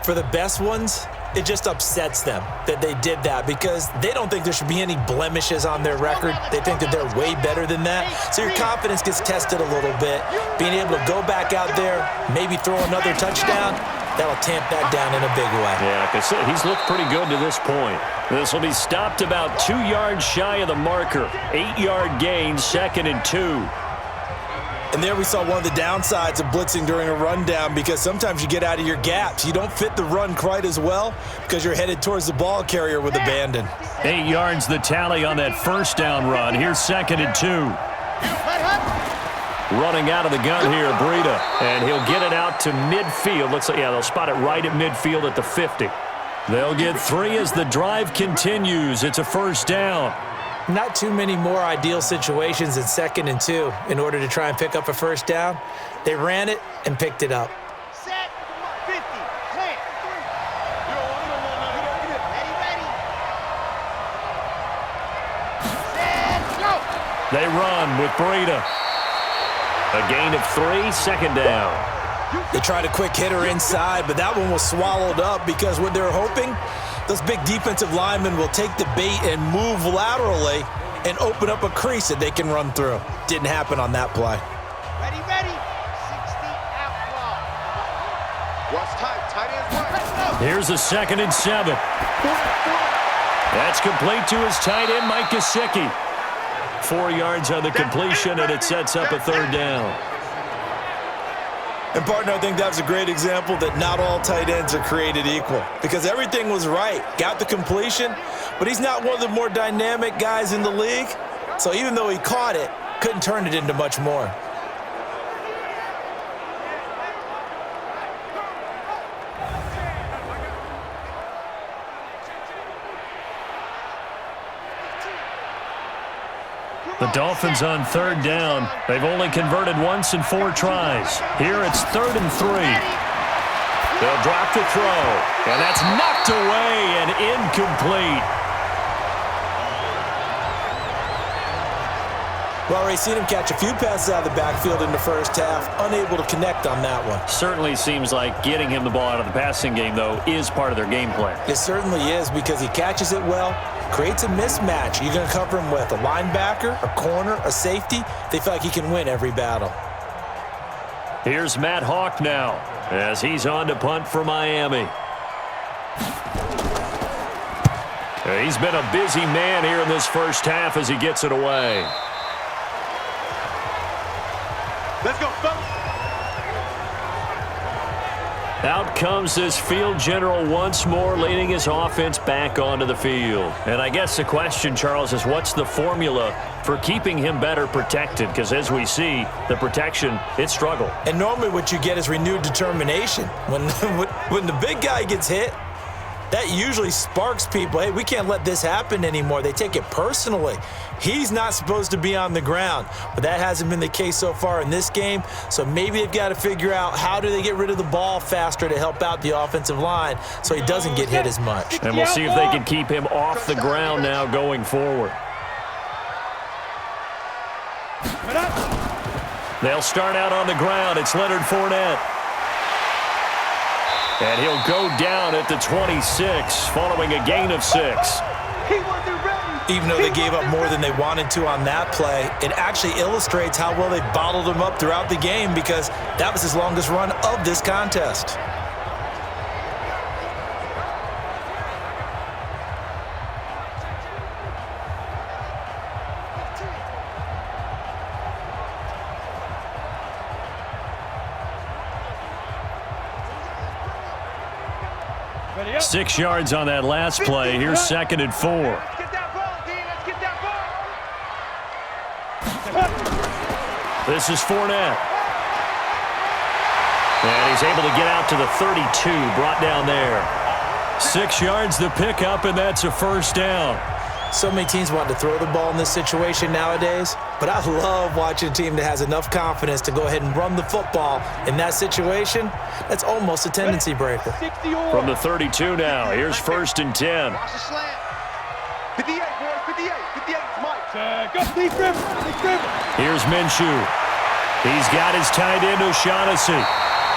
Speaker 3: For the best ones, it just upsets them that they did that because they don't think there should be any blemishes on their record. They think that they're way better than that. So your confidence gets tested a little bit. Being able to go back out there, maybe throw another touchdown, that'll tamp that down in a big way.
Speaker 2: Yeah, because he's looked pretty good to this point. This will be stopped about 2 yards shy of the marker. 8-yard gain, 2nd and 2.
Speaker 3: And there we saw one of the downsides of blitzing during a rundown because sometimes you get out of your gaps. You don't fit the run quite as well because you're headed towards the ball carrier with abandon.
Speaker 2: 8 yards the tally on that first down run. Here's 2nd and 2. Running out of the gun here, Breida. And he'll get it out to midfield. Looks like, yeah, they'll spot it right at midfield at the 50. They'll get 3 as the drive continues. It's a 1st down.
Speaker 3: Not too many more ideal situations in 2nd and 2 in order to try and pick up a 1st down. They ran it and picked it up.
Speaker 5: Set, 50, plant. Ready. Set, go.
Speaker 2: They run with Breida. A gain of 3, 2nd down.
Speaker 3: They tried a quick hitter inside, but that one was swallowed up because what they're hoping, those big defensive linemen will take the bait and move laterally and open up a crease that they can run through. Didn't happen on that play.
Speaker 5: Ready. 60 out block. Watch tight ends right.
Speaker 2: Here's a 2nd and 7. That's complete to his tight end, Mike Gesicki. 4 yards on the completion, and it sets up a 3rd down.
Speaker 3: And, partner, I think that was a great example that not all tight ends are created equal because everything was right. Got the completion, but he's not one of the more dynamic guys in the league. So even though he caught it, couldn't turn it into much more.
Speaker 2: The Dolphins on 3rd down. They've only converted once in 4 tries. Here it's 3rd and 3. They'll drop the throw, and that's knocked away and incomplete.
Speaker 3: Well, already seen him catch a few passes out of the backfield in the first half, unable to connect on that one.
Speaker 2: Certainly seems like getting him the ball out of the passing game, though, is part of their game plan.
Speaker 3: It certainly is because he catches it well, creates a mismatch. You're going to cover him with a linebacker, a corner, a safety. They feel like he can win every battle.
Speaker 2: Here's Matt Hawk now as he's on to punt for Miami. He's been a busy man here in this first half as he gets it away.
Speaker 4: Let's go, folks.
Speaker 2: Out comes this field general once more, leading his offense back onto the field. And I guess the question, Charles, is what's the formula for keeping him better protected? Because as we see, the protection, it struggled.
Speaker 3: And normally what you get is renewed determination. When the big guy gets hit, that usually sparks people. Hey, we can't let this happen anymore. They take it personally. He's not supposed to be on the ground, but that hasn't been the case so far in this game. So maybe they've got to figure out how do they get rid of the ball faster to help out the offensive line so he doesn't get hit as much.
Speaker 2: And we'll see if they can keep him off the ground now going forward. They'll start out on the ground. It's Leonard Fournette. And he'll go down at the 26 following a gain of 6.
Speaker 3: Even though they gave up more than they wanted to on that play, it actually illustrates how well they bottled him up throughout the game because that was his longest run of this contest.
Speaker 4: Ready up.
Speaker 2: 6 yards on that last play. Here's 2nd and 4.
Speaker 4: Let's get that ball, D. Let's get that ball.
Speaker 2: This is Fournette. And he's able to get out to the 32, brought down there. 6 yards the pickup, and that's a first down.
Speaker 3: So many teams want to throw the ball in this situation nowadays, but I love watching a team that has enough confidence to go ahead and run the football in that situation. That's almost a tendency breaker.
Speaker 2: From the 32 now, here's 1st and 10.
Speaker 5: Watch the slant. 58, boys, 58. 58, Mike.
Speaker 4: Go, Lee Griffin.
Speaker 2: Here's Minshew. He's got his tight end, O'Shaughnessy.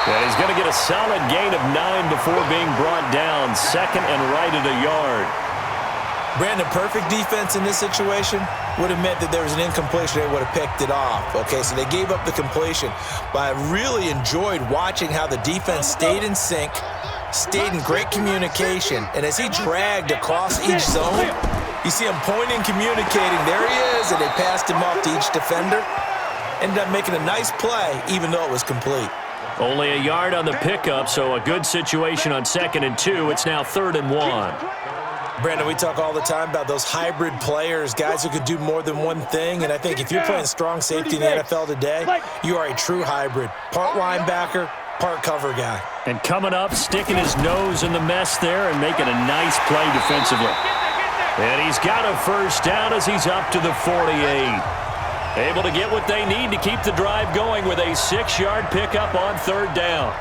Speaker 2: And he's going to get a solid gain of 9 before being brought down. 2nd and right at a yard.
Speaker 3: Brandon, perfect defense in this situation would have meant that there was an incompletion. They would have picked it off. Okay, so they gave up the completion. But I really enjoyed watching how the defense stayed in sync, stayed in great communication. And as he dragged across each zone, you see him pointing, communicating. There he is, and they passed him off to each defender. Ended up making a nice play, even though it was complete.
Speaker 2: Only a yard on the pickup, so a good situation on 2nd and 2. It's now 3rd and 1.
Speaker 3: Brandon, we talk all the time about those hybrid players, guys who could do more than one thing. And I think if you're playing strong safety in the NFL today, you are a true hybrid. Part linebacker, part cover guy.
Speaker 2: And coming up, sticking his nose in the mess there and making a nice play defensively. And he's got a first down as he's up to the 48. Able to get what they need to keep the drive going with a 6-yard pickup on 3rd down.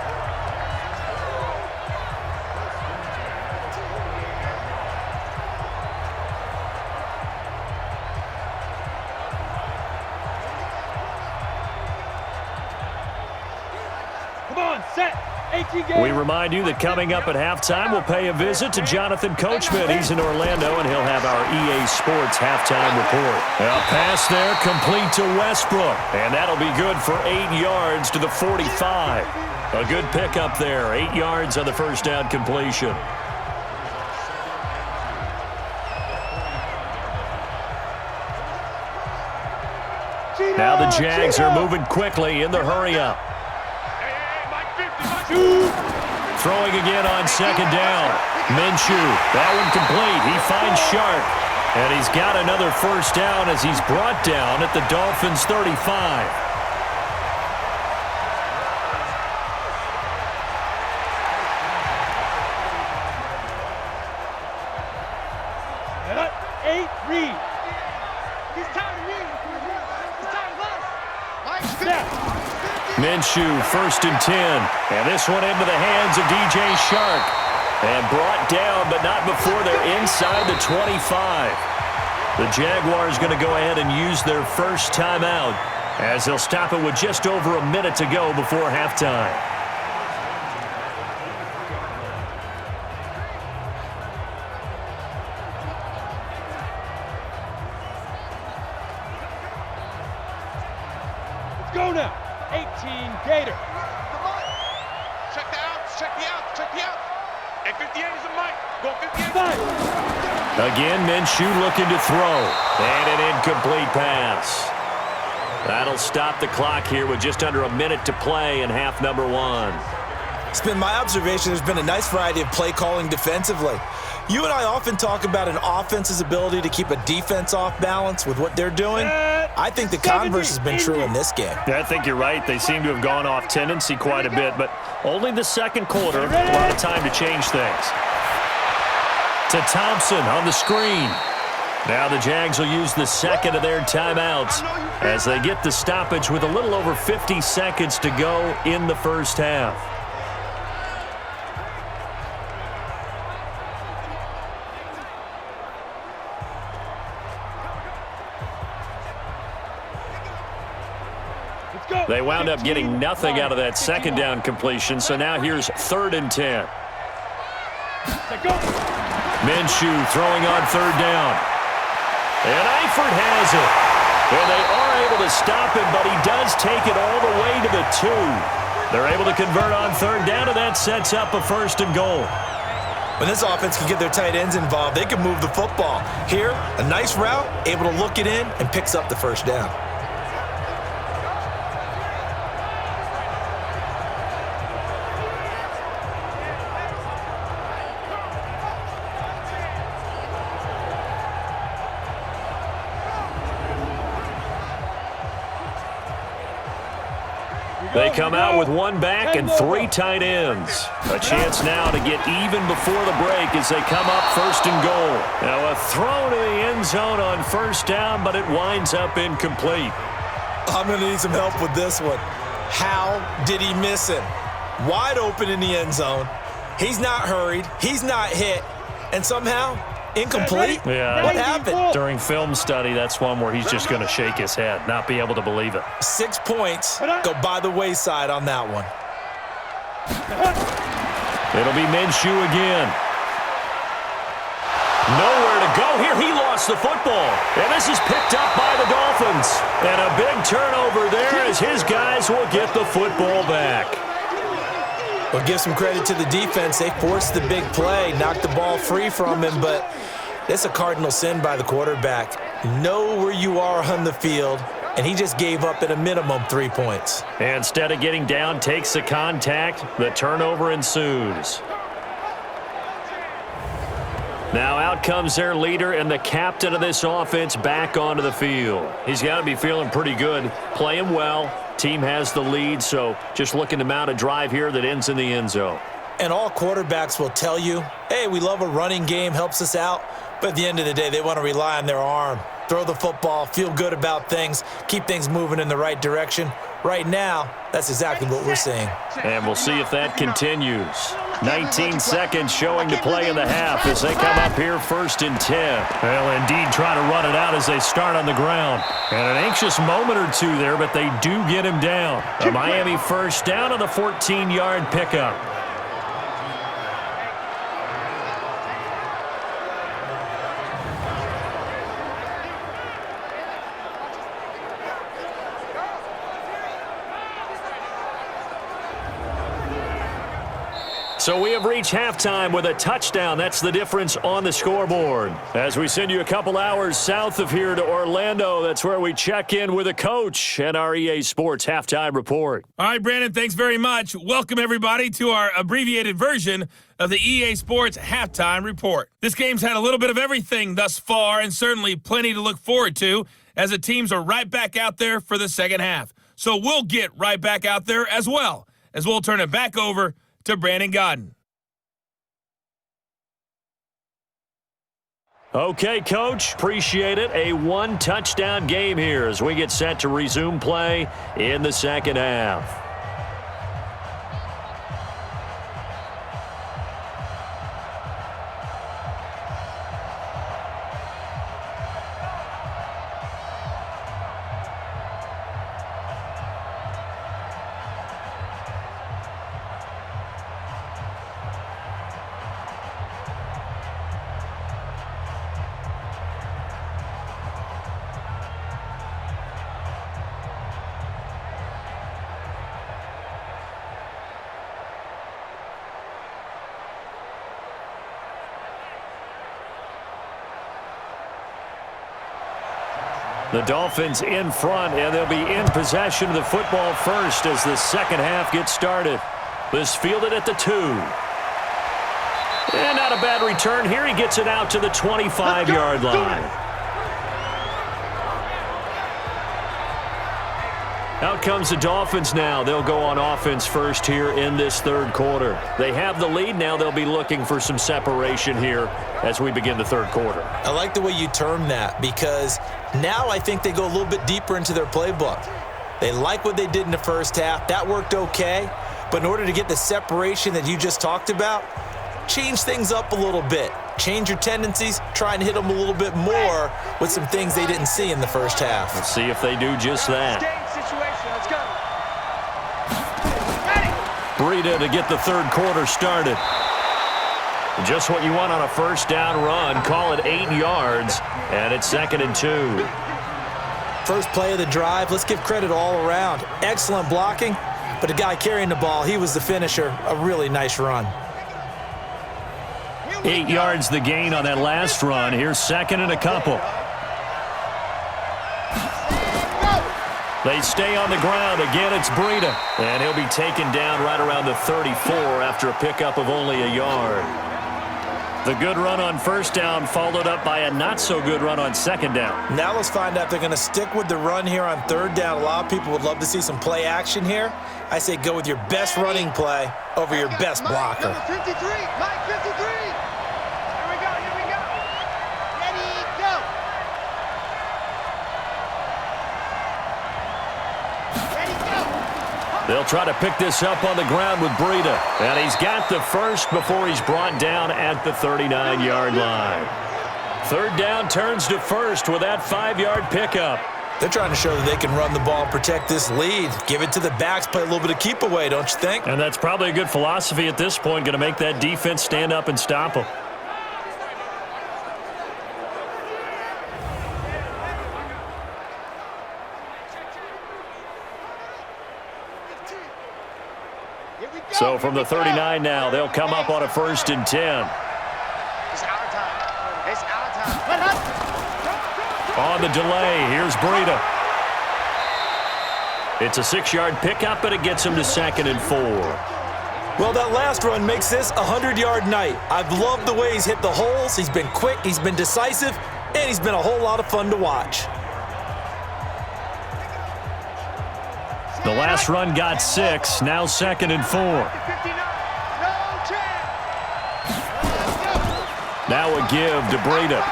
Speaker 4: Come on, set. 18 games.
Speaker 2: We remind you that coming up at halftime, we'll pay a visit to Jonathan Coachman. He's in Orlando, and he'll have our EA Sports halftime report. A pass there complete to Westbrook, and that'll be good for 8 yards to the 45. A good pickup there, 8 yards on the first down completion. Now the Jags are moving quickly in the hurry-up. Throwing again on 2nd down. Minshew, that one complete. He finds Sharp, and he's got another first down as he's brought down at the Dolphins' 35. Minshew, 1st and 10. And this one into the hands of DJ Shark. And brought down, but not before they're inside the 25. The Jaguars going to go ahead and use their first timeout as they'll stop it with just over a minute to go before halftime.
Speaker 4: Let's go now. 18 Gator.
Speaker 5: Come on. Check the outs. Check the outs. Check the outs. And 58 is a mic. Go 58.
Speaker 2: Again, Minshew looking to throw. And an incomplete pass. That'll stop the clock here with just under a minute to play in half number 1.
Speaker 3: It's been my observation there's been a nice variety of play calling defensively. You and I often talk about an offense's ability to keep a defense off balance with what they're doing. I think the converse has been true in this game.
Speaker 2: Yeah, I think you're right. They seem to have gone off tendency quite a bit, but only the second quarter, a lot of time to change things. To Thompson on the screen. Now the Jags will use the second of their timeouts as they get the stoppage with a little over 50 seconds to go in the first half. They wound up getting nothing out of that second down completion, so now here's 3rd and 10. Minshew throwing on 3rd down. And Eifert has it. And they are able to stop him, but he does take it all the way to the 2. They're able to convert on 3rd down, and that sets up a 1st and goal.
Speaker 3: When this offense can get their tight ends involved, they can move the football. Here, a nice route, able to look it in, and picks up the 1st down.
Speaker 2: They come out with one back and three tight ends. A chance now to get even before the break as they come up first and goal. Now a throw to the end zone on first down, but it winds up incomplete.
Speaker 3: I'm going to need some help with this one. How did he miss him? Wide open in the end zone. He's not hurried. He's not hit. And somehow, incomplete?
Speaker 2: Yeah.
Speaker 3: What happened?
Speaker 2: During film study, that's one where he's just going to shake his head, not be able to believe it.
Speaker 3: 6 points go by the wayside on that one.
Speaker 2: It'll be Minshew again. Nowhere to go here. He lost the football. And this is picked up by the Dolphins. And a big turnover there as his guys will get the football back.
Speaker 3: Well, give some credit to the defense. They forced the big play, knocked the ball free from him, but it's a cardinal sin by the quarterback. Know where you are on the field, and he just gave up at a minimum 3 points.
Speaker 2: And instead of getting down, takes the contact. The turnover ensues. Now out comes their leader and the captain of this offense back onto the field. He's got to be feeling pretty good, playing well. Team has the lead, so just looking to mount a drive here that ends in the end zone.
Speaker 3: And all quarterbacks will tell you, hey, we love a running game, helps us out. But at the end of the day, they want to rely on their arm. Throw the football, feel good about things, keep things moving in the right direction. Right now, that's exactly what we're seeing.
Speaker 2: And we'll see if that continues. 19 seconds showing to play in the half as they come up here first and 10. Well, indeed, try to run it out as they start on the ground. And an anxious moment or two there, but they do get him down. A Miami first down on the 14-yard pickup. So we have reached halftime with a touchdown. That's the difference on the scoreboard. As we send you a couple hours south of here to Orlando, that's where we check in with a coach and our EA Sports Halftime Report.
Speaker 1: All right, Brandon, thanks very much. Welcome, everybody, to our abbreviated version of the EA Sports Halftime Report. This game's had a little bit of everything thus far and certainly plenty to look forward to as the teams are right back out there for the second half. So we'll get right back out there as well as we'll turn it back over to Brandon Godden.
Speaker 2: Okay, Coach, appreciate it. A one-touchdown game here as we get set to resume play in the second half. The Dolphins in front, and they'll be in possession of the football first as the second half gets started. This fielded at the 2. And not a bad return here. He gets it out to the 25-yard line. Out comes the Dolphins now. They'll go on offense first here in this third quarter. They have the lead now. They'll be looking for some separation here as we begin the third quarter.
Speaker 3: I like the way you term that because now I think they go a little bit deeper into their playbook. They like what they did in the first half. That worked okay. But in order to get the separation that you just talked about, change things up a little bit. Change your tendencies, try and hit them a little bit more with some things they didn't see in the first half.
Speaker 2: Let's see if they do just that. Breida to get the third quarter started. Just what you want on a first down run. Call it 8 yards, and it's 2nd and 2.
Speaker 3: First play of the drive, let's give credit all around. Excellent blocking, but the guy carrying the ball, he was the finisher. A really nice run.
Speaker 2: 8 yards the gain on that last run. Here's 2nd and a couple. They stay on the ground. Again, it's Breida. And he'll be taken down right around the 34 after a pickup of only a yard. The good run on first down followed up by a not-so-good run on second down.
Speaker 3: Now let's find out if they're going to stick with the run here on third down. A lot of people would love to see some play action here. I say go with your best running play over your best blocker.
Speaker 5: Number 53, Mike 53. Here we go, here we go. Ready, go. Ready, go.
Speaker 2: They'll try to pick this up on the ground with Breida. And he's got the first before he's brought down at the 39-yard line. Third down turns to first with that 5-yard pickup.
Speaker 3: They're trying to show that they can run the ball and protect this lead. Give it to the backs, play a little bit of keep away, don't you think?
Speaker 2: And that's probably a good philosophy at this point, going to make that defense stand up and stop them. So from the 39 now, they'll come up on a 1st and 10.
Speaker 5: It's our time. It's our time. Let us.
Speaker 2: On the delay, here's Breida. It's a 6-yard pickup, and it gets him to 2nd and 4.
Speaker 3: Well, that last run makes this a 100-yard night. I've loved the way he's hit the holes. He's been quick, he's been decisive, and he's been a whole lot of fun to watch.
Speaker 2: The last run got 6, now 2nd and 4. Now a give to Breida.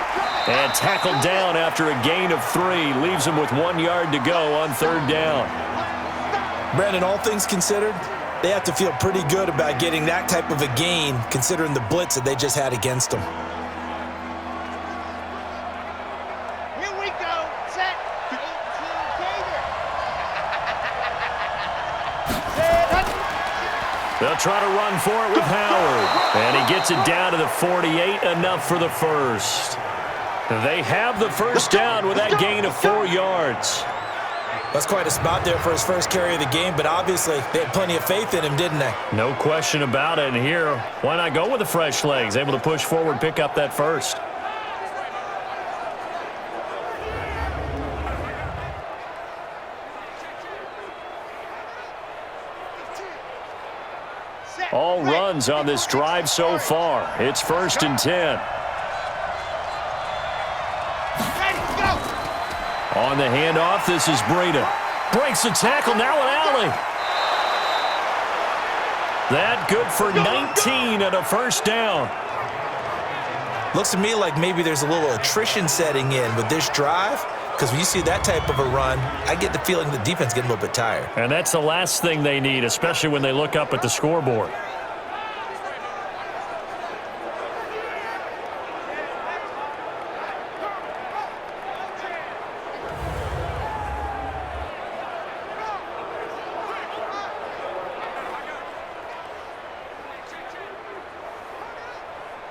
Speaker 2: And tackled down after a gain of 3. Leaves him with 1 yard to go on 3rd down.
Speaker 3: Brandon, all things considered, they have to feel pretty good about getting that type of a gain considering the blitz that they just had against them.
Speaker 5: Here we go. Set. 18 Gator.
Speaker 2: They'll try to run for it with Howard. And he gets it down to the 48, enough for the first. They have the first down with that gain of 4 yards.
Speaker 3: That's quite a spot there for his first carry of the game, but obviously they had plenty of faith in him, didn't they?
Speaker 2: No question about it. And here, why not go with the fresh legs? Able to push forward, pick up that first. All runs on this drive so far. It's 1st and 10. On the handoff, this is Breida. Breaks the tackle, now an alley. That good for 19 and a first down.
Speaker 3: Looks to me like maybe there's a little attrition setting in with this drive, because when you see that type of a run, I get the feeling the defense getting a little bit tired.
Speaker 2: And that's the last thing they need, especially when they look up at the scoreboard.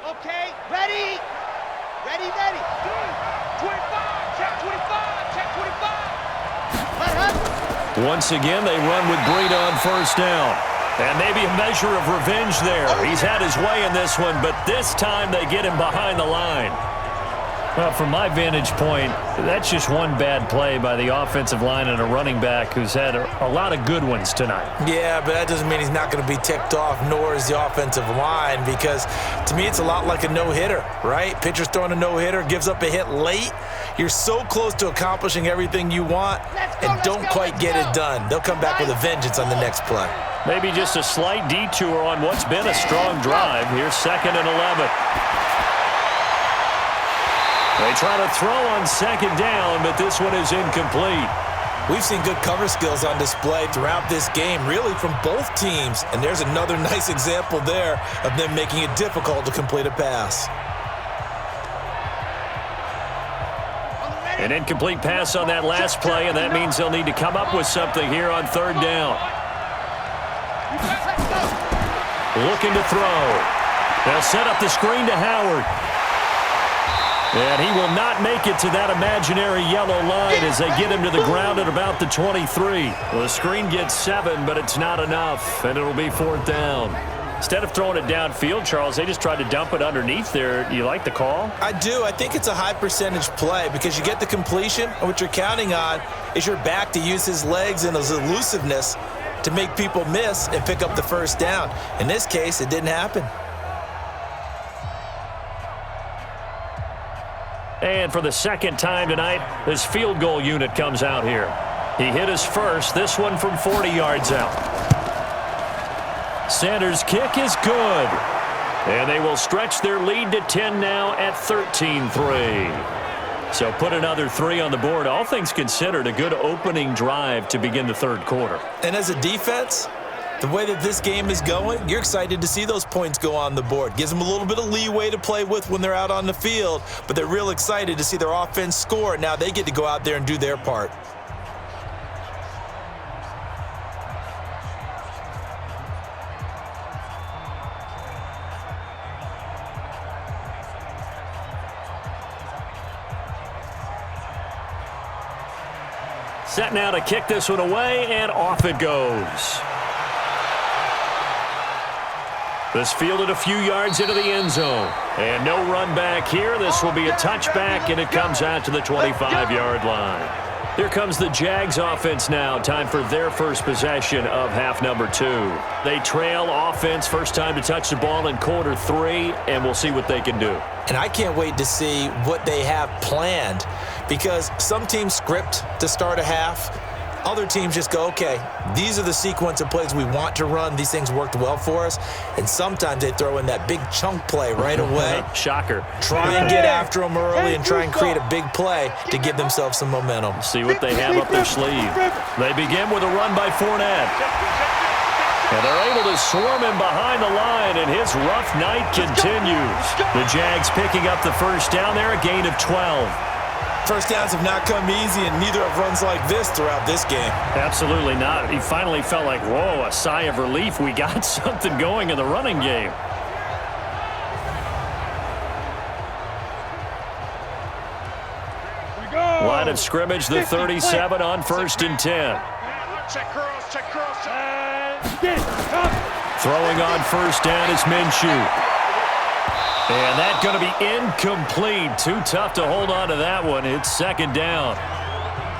Speaker 5: Okay, ready. Ready, ready. 25, check 25, check 25. Let us.
Speaker 2: Once again, they run with Breida on first down. And maybe a measure of revenge there. He's had his way in this one, but this time they get him behind the line. Well, from my vantage point, that's just one bad play by the offensive line and a running back who's had a lot of good ones tonight.
Speaker 3: Yeah, but that doesn't mean he's not going to be ticked off, nor is the offensive line, because to me it's a lot like a no-hitter, right? Pitcher's throwing a no-hitter, gives up a hit late. You're so close to accomplishing everything you want and don't quite get it done. They'll come back with a vengeance on the next play.
Speaker 2: Maybe just a slight detour on what's been a strong drive. Here's 2nd and 11. They try to throw on 2nd down, but this one is incomplete.
Speaker 3: We've seen good cover skills on display throughout this game, really from both teams. And there's another nice example there of them making it difficult to complete a pass.
Speaker 2: An incomplete pass on that last play, and that means they'll need to come up with something here on 3rd down. Looking to throw. They'll set up the screen to Howard. And he will not make it to that imaginary yellow line as they get him to the ground at about the 23. Well, the screen gets 7, but it's not enough, and it'll be 4th down. Instead of throwing it downfield, Charles, they just tried to dump it underneath there. Do you like the call?
Speaker 3: I do. I think it's a high percentage play because you get the completion, and what you're counting on is your back to use his legs and his elusiveness to make people miss and pick up the first down. In this case, it didn't happen.
Speaker 2: And for the second time tonight, this field goal unit comes out here. He hit his first, this one from 40 yards out. Sanders' kick is good. And they will stretch their lead to 10 now at 13-3. So put another 3 on the board. All things considered, a good opening drive to begin the third quarter.
Speaker 3: And as a defense, the way that this game is going, you're excited to see those points go on the board. Gives them a little bit of leeway to play with when they're out on the field, but they're real excited to see their offense score. Now they get to go out there and do their part.
Speaker 2: Set now to kick this one away, and off it goes. This fielded a few yards into the end zone. And no run back here. This will be a touchback, and it comes out to the 25-yard line. Here comes the Jags offense now. Time for their first possession of half number 2. They trail offense, first time to touch the ball in quarter 3, and we'll see what they can do.
Speaker 3: And I can't wait to see what they have planned, because some teams script to start a half. Other teams just go, okay, these are the sequence of plays we want to run. These things worked well for us. And sometimes they throw in that big chunk play right away.
Speaker 2: Shocker.
Speaker 3: Try and get after them early and try and create a big play to give themselves some momentum.
Speaker 2: See what they have up their sleeve. They begin with a run by Fournette. And they're able to swarm him behind the line, and his rough night continues. The Jags picking up the first down there, a gain of 12.
Speaker 3: First downs have not come easy, and neither have runs like this throughout this game.
Speaker 2: Absolutely not. He finally felt like, whoa, a sigh of relief. We got something going in the running game. Line of scrimmage, the 37 on 1st and 10.
Speaker 5: Check curls, check curls,
Speaker 2: Throwing on first down is Minshew. And that's going to be incomplete. Too tough to hold on to that one. It's second down.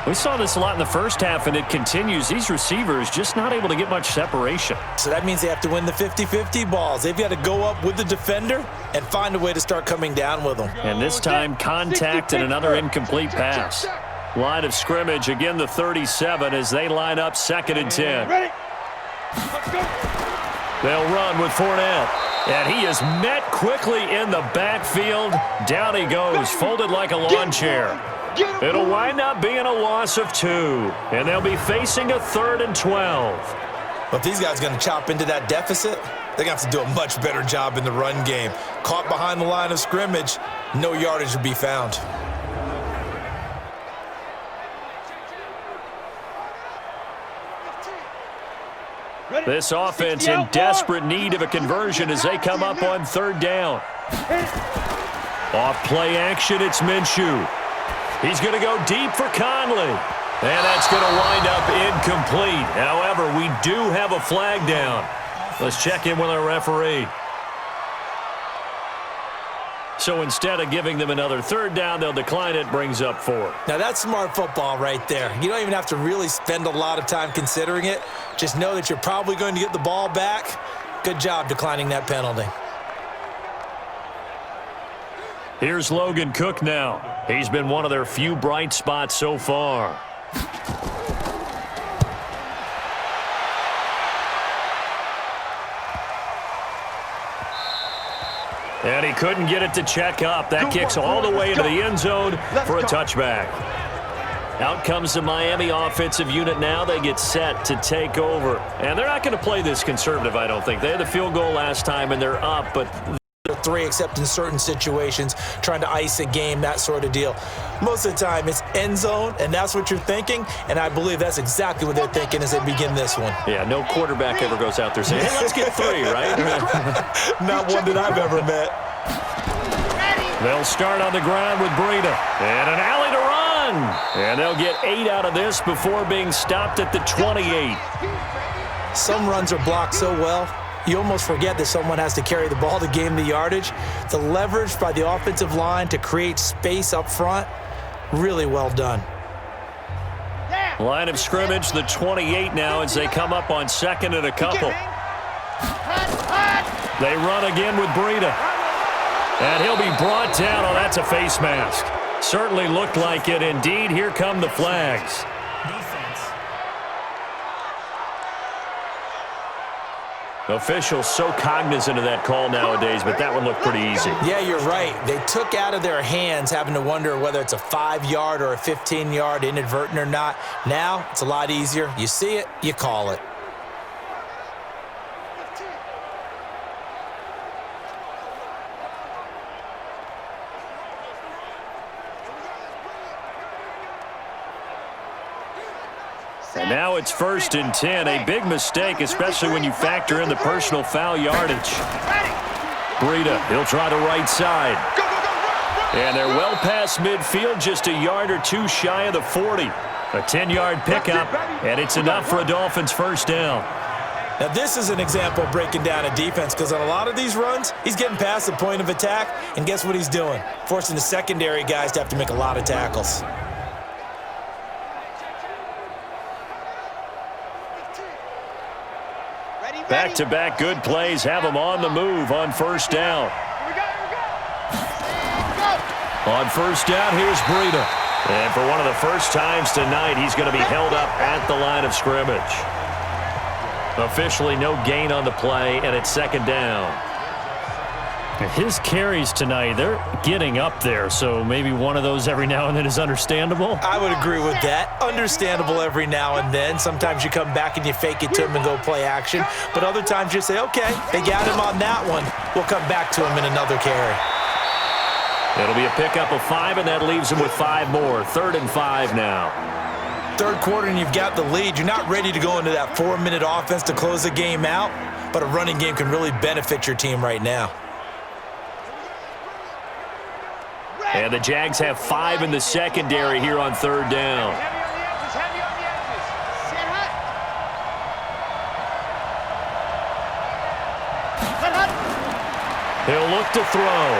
Speaker 2: We saw this a lot in the first half, and it continues. These receivers just not able to get much separation.
Speaker 3: So that means they have to win the 50-50 balls. They've got to go up with the defender and find a way to start coming down with them.
Speaker 2: And this time, contact and another incomplete pass. Line of scrimmage, again the 37 as they line up 2nd and 10.
Speaker 4: Ready? Let's go.
Speaker 2: They'll run with Fournette. And he is met quickly in the backfield. Down he goes, folded like a lawn chair. It'll wind up being a loss of 2. And they'll be facing a 3rd and 12.
Speaker 3: But if these guys are going to chop into that deficit, they're going to have to do a much better job in the run game. Caught behind the line of scrimmage, no yardage will be found.
Speaker 2: This offense in desperate need of a conversion as they come up on 3rd down. Off play action, it's Minshew. He's going to go deep for Conley. And that's going to wind up incomplete. However, we do have a flag down. Let's check in with our referee. So instead of giving them another 3rd down, they'll decline it, brings up 4.
Speaker 3: Now that's smart football right there. You don't even have to really spend a lot of time considering it. Just know that you're probably going to get the ball back. Good job declining that penalty.
Speaker 2: Here's Logan Cook now. He's been one of their few bright spots so far. And he couldn't get it to check up. That kicks all the way into the end zone for a touchback. Out comes the Miami offensive unit now. They get set to take over. And they're not going to play this conservative, I don't think. They had the field goal last time, and they're up, but
Speaker 3: 3, except in certain situations, trying to ice a game, that sort of deal. Most of the time, it's end zone, and that's what you're thinking, and I believe that's exactly what they're thinking as they begin this one.
Speaker 2: Yeah, no quarterback ever goes out there saying, hey, let's get 3, right?
Speaker 3: Not one that I've ever met.
Speaker 2: They'll start on the ground with Breida. And an alley to run. And they'll get 8 out of this before being stopped at the 28.
Speaker 3: Some runs are blocked so well, you almost forget that someone has to carry the ball to gain the yardage. The leverage by the offensive line to create space up front, really well done.
Speaker 2: Line of scrimmage, the 28 now as they come up on 2nd and a couple. They run again with Breida. And he'll be brought down. Oh, that's a face mask. Certainly looked like it. Indeed, here come the flags. Officials so cognizant of that call nowadays, but that one looked pretty easy.
Speaker 3: Yeah, you're right. They took out of their hands having to wonder whether it's a 5-yard or a 15-yard, inadvertent or not. Now, it's a lot easier. You see it, you call it.
Speaker 2: And now it's 1st and 10. A big mistake, especially when you factor in the personal foul yardage. Breida, he'll try the right side. And they're well past midfield, just a yard or two shy of the 40. A 10-yard pickup, and it's enough for a Dolphins first down.
Speaker 3: Now, this is an example of breaking down a defense, because on a lot of these runs, he's getting past the point of attack, and guess what he's doing? Forcing the secondary guys to have to make a lot of tackles.
Speaker 2: Back-to-back good plays have him on the move on first down. On first down, here's Breida. And for one of the first times tonight, he's going to be held up at the line of scrimmage. Officially no gain on the play, and it's 2nd down.
Speaker 6: His carries tonight, they're getting up there, so maybe one of those every now and then is understandable.
Speaker 3: I would agree with that. Understandable every now and then. Sometimes you come back and you fake it to him and go play action. But other times you say, okay, they got him on that one. We'll come back to him in another carry.
Speaker 2: It'll be a pickup of 5, and that leaves him with 5 more. 3rd and 5 now.
Speaker 3: 3rd quarter and you've got the lead. You're not ready to go into that 4-minute offense to close the game out, but a running game can really benefit your team right now.
Speaker 2: And the Jags have 5 in the secondary here on 3rd down. He'll look to throw.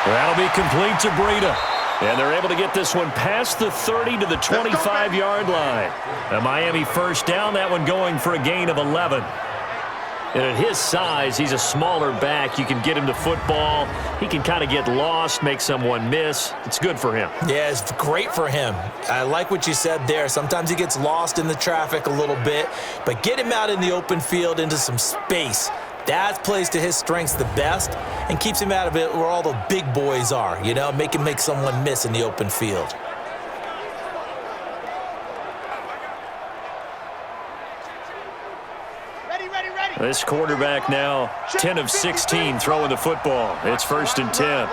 Speaker 2: That'll be complete to Breida. And they're able to get this one past the 30 to the 25-yard line. A Miami first down, that one going for a gain of 11. And at his size, he's a smaller back. You can get him to football. He can kind of get lost, make someone miss. It's good for him.
Speaker 3: Yeah, it's great for him. I like what you said there. Sometimes he gets lost in the traffic a little bit, but get him out in the open field into some space. That plays to his strengths the best and keeps him out of it where all the big boys are, you know, make someone miss in the open field.
Speaker 2: This quarterback now 10 of 16 throwing the football. It's 1st and 10.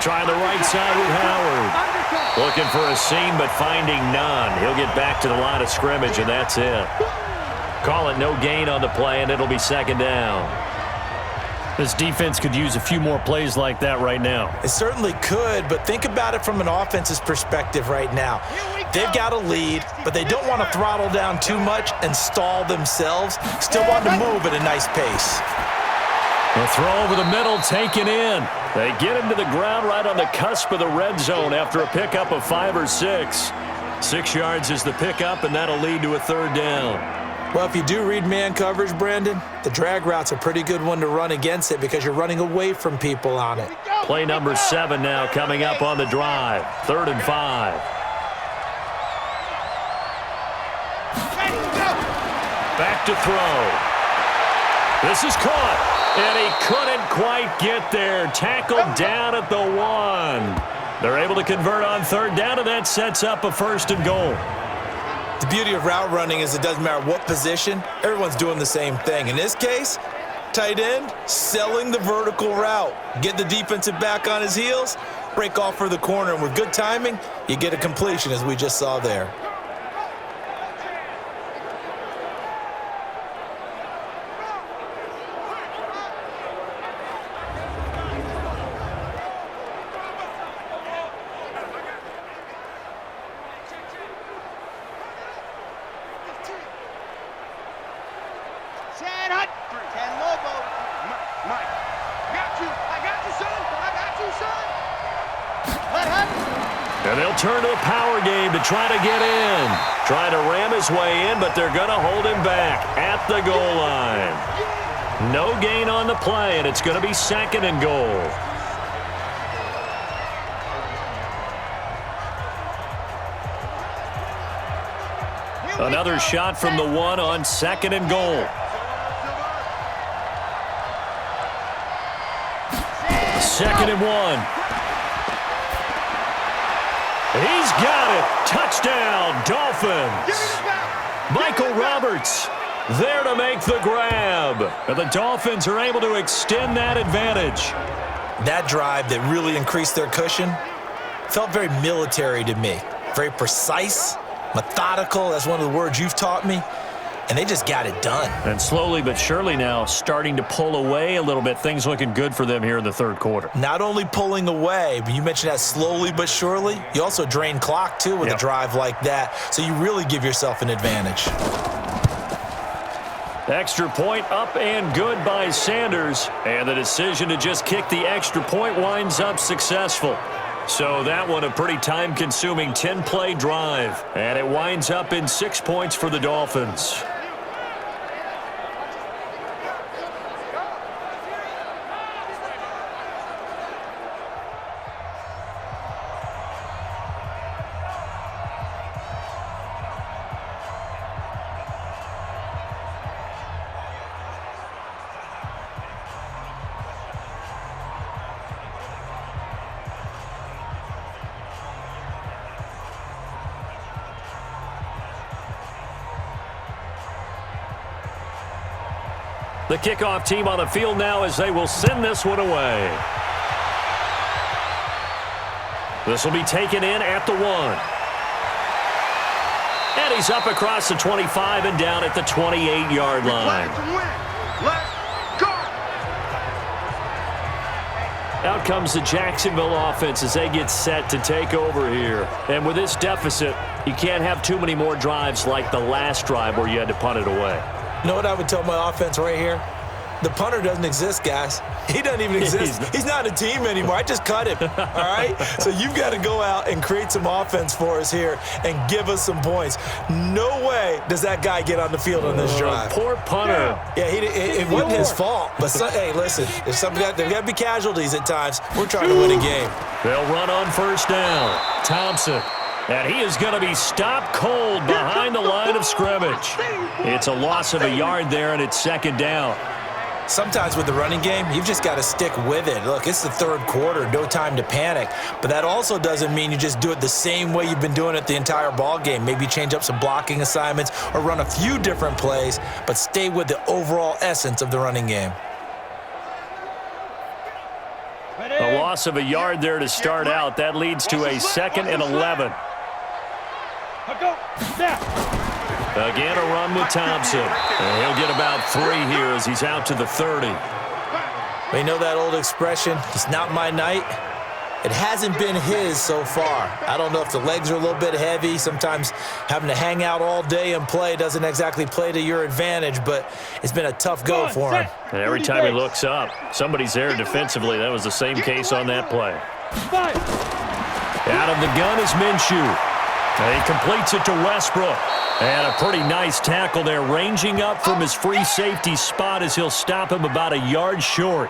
Speaker 2: Trying the right side with Howard. Looking for a seam but finding none. He'll get back to the line of scrimmage, and that's it. Call it no gain on the play, and it'll be 2nd down.
Speaker 6: This defense could use a few more plays like that right now.
Speaker 3: It certainly could, but think about it from an offense's perspective right now. They've got a lead, but they don't want to throttle down too much and stall themselves. Still want to move at a nice pace.
Speaker 2: The throw over the middle taken in. They get him to the ground right on the cusp of the red zone after a pickup of 5 or 6. 6 yards is the pickup, and that'll lead to a 3rd down.
Speaker 3: Well, if you do read man coverage, Brandon, the drag route's a pretty good one to run against it because you're running away from people on it.
Speaker 2: Play number 7 now coming up on the drive. 3rd and 5. Back to throw. This is caught, and he couldn't quite get there. Tackled down at the 1. They're able to convert on 3rd down, and that sets up a 1st and goal.
Speaker 3: The beauty of route running is it doesn't matter what position, everyone's doing the same thing. In this case, tight end, selling the vertical route. Get the defensive back on his heels, break off for the corner, and with good timing, you get a completion as we just saw there.
Speaker 2: And they'll turn to a power game to try to get in. Trying to ram his way in, but they're going to hold him back at the goal line. No gain on the play, and it's going to be 2nd and goal. Another shot from the 1 on 2nd and goal. 2nd and 1. He's got it. Touchdown, Dolphins. Michael Roberts there to make the grab. And the Dolphins are able to extend that advantage.
Speaker 3: That drive that really increased their cushion felt very military to me. Very precise, methodical. That's one of the words you've taught me. And they just got it done.
Speaker 2: And slowly but surely now starting to pull away a little bit. Things looking good for them here in the 3rd quarter.
Speaker 3: Not only pulling away, but you mentioned that slowly but surely. You also drain clock, too, with a drive like that. So you really give yourself an advantage.
Speaker 2: Extra point up and good by Sanders. And the decision to just kick the extra point winds up successful. So that one a pretty time-consuming 10-play drive. And it winds up in 6 points for the Dolphins. The kickoff team on the field now as they will send this one away. This will be taken in at the 1. And he's up across the 25 and down at the 28-yard line. Out comes the Jacksonville offense as they get set to take over here. And with this deficit, you can't have too many more drives like the last drive where you had to punt it away.
Speaker 3: You know what I would tell my offense right here? The punter doesn't exist, guys. He doesn't even exist. He's not a team anymore. I just cut him, all right? So you've got to go out and create some offense for us here and give us some points. No way does that guy get on the field on this drive.
Speaker 2: Poor punter.
Speaker 3: Yeah, it wasn't his fault. But, hey, listen, there's got to be casualties at times. We're trying to win a game.
Speaker 2: They'll run on 1st down. Thompson. And he is going to be stopped cold behind the line of scrimmage. It's a loss of a yard there, and it's 2nd down.
Speaker 3: Sometimes with the running game, you've just got to stick with it. Look, it's the 3rd quarter, no time to panic. But that also doesn't mean you just do it the same way you've been doing it the entire ball game. Maybe change up some blocking assignments or run a few different plays, but stay with the overall essence of the running game.
Speaker 2: A loss of a yard there to start out. That leads to a 2nd and 11. Again, a run with Thompson. And he'll get about 3 here as he's out to the 30.
Speaker 3: You know that old expression, it's not my night? It hasn't been his so far. I don't know if the legs are a little bit heavy. Sometimes having to hang out all day and play doesn't exactly play to your advantage, but it's been a tough go for him.
Speaker 2: And every time he looks up, somebody's there defensively. That was the same case on that play. Out of the gun is Minshew. And he completes it to Westbrook. And a pretty nice tackle there, ranging up from his free safety spot as he'll stop him about a yard short.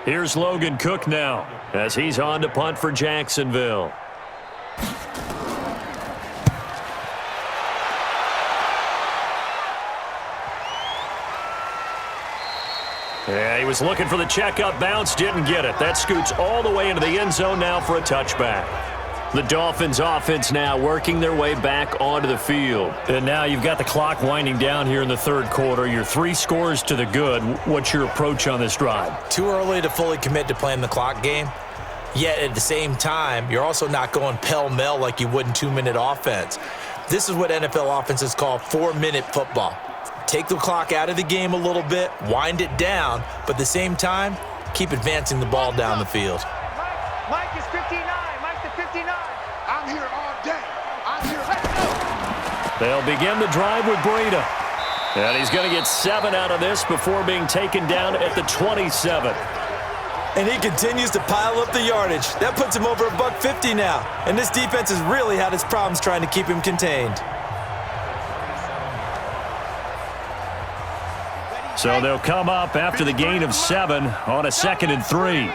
Speaker 2: Here's Logan Cook now as he's on to punt for Jacksonville. Yeah, he was looking for the checkup bounce, didn't get it. That scoots all the way into the end zone now for a touchback. The Dolphins offense now working their way back onto the field. And now you've got the clock winding down here in the 3rd quarter. You're 3 scores to the good. What's your approach on this drive?
Speaker 3: Too early to fully commit to playing the clock game. Yet at the same time, you're also not going pell-mell like you would in 2-minute offense. This is what NFL offenses call 4-minute football. Take the clock out of the game a little bit, wind it down, but at the same time, keep advancing the ball down the field.
Speaker 5: Mike is 59. Mike the 59. I'm here all day. I'm here. Let's go.
Speaker 2: They'll begin the drive with Breida. And he's going to get 7 out of this before being taken down at the 27.
Speaker 3: And he continues to pile up the yardage. That puts him over $150 now. And this defense has really had its problems trying to keep him contained.
Speaker 2: So they'll come up after the gain of 7 on a 2nd and 3.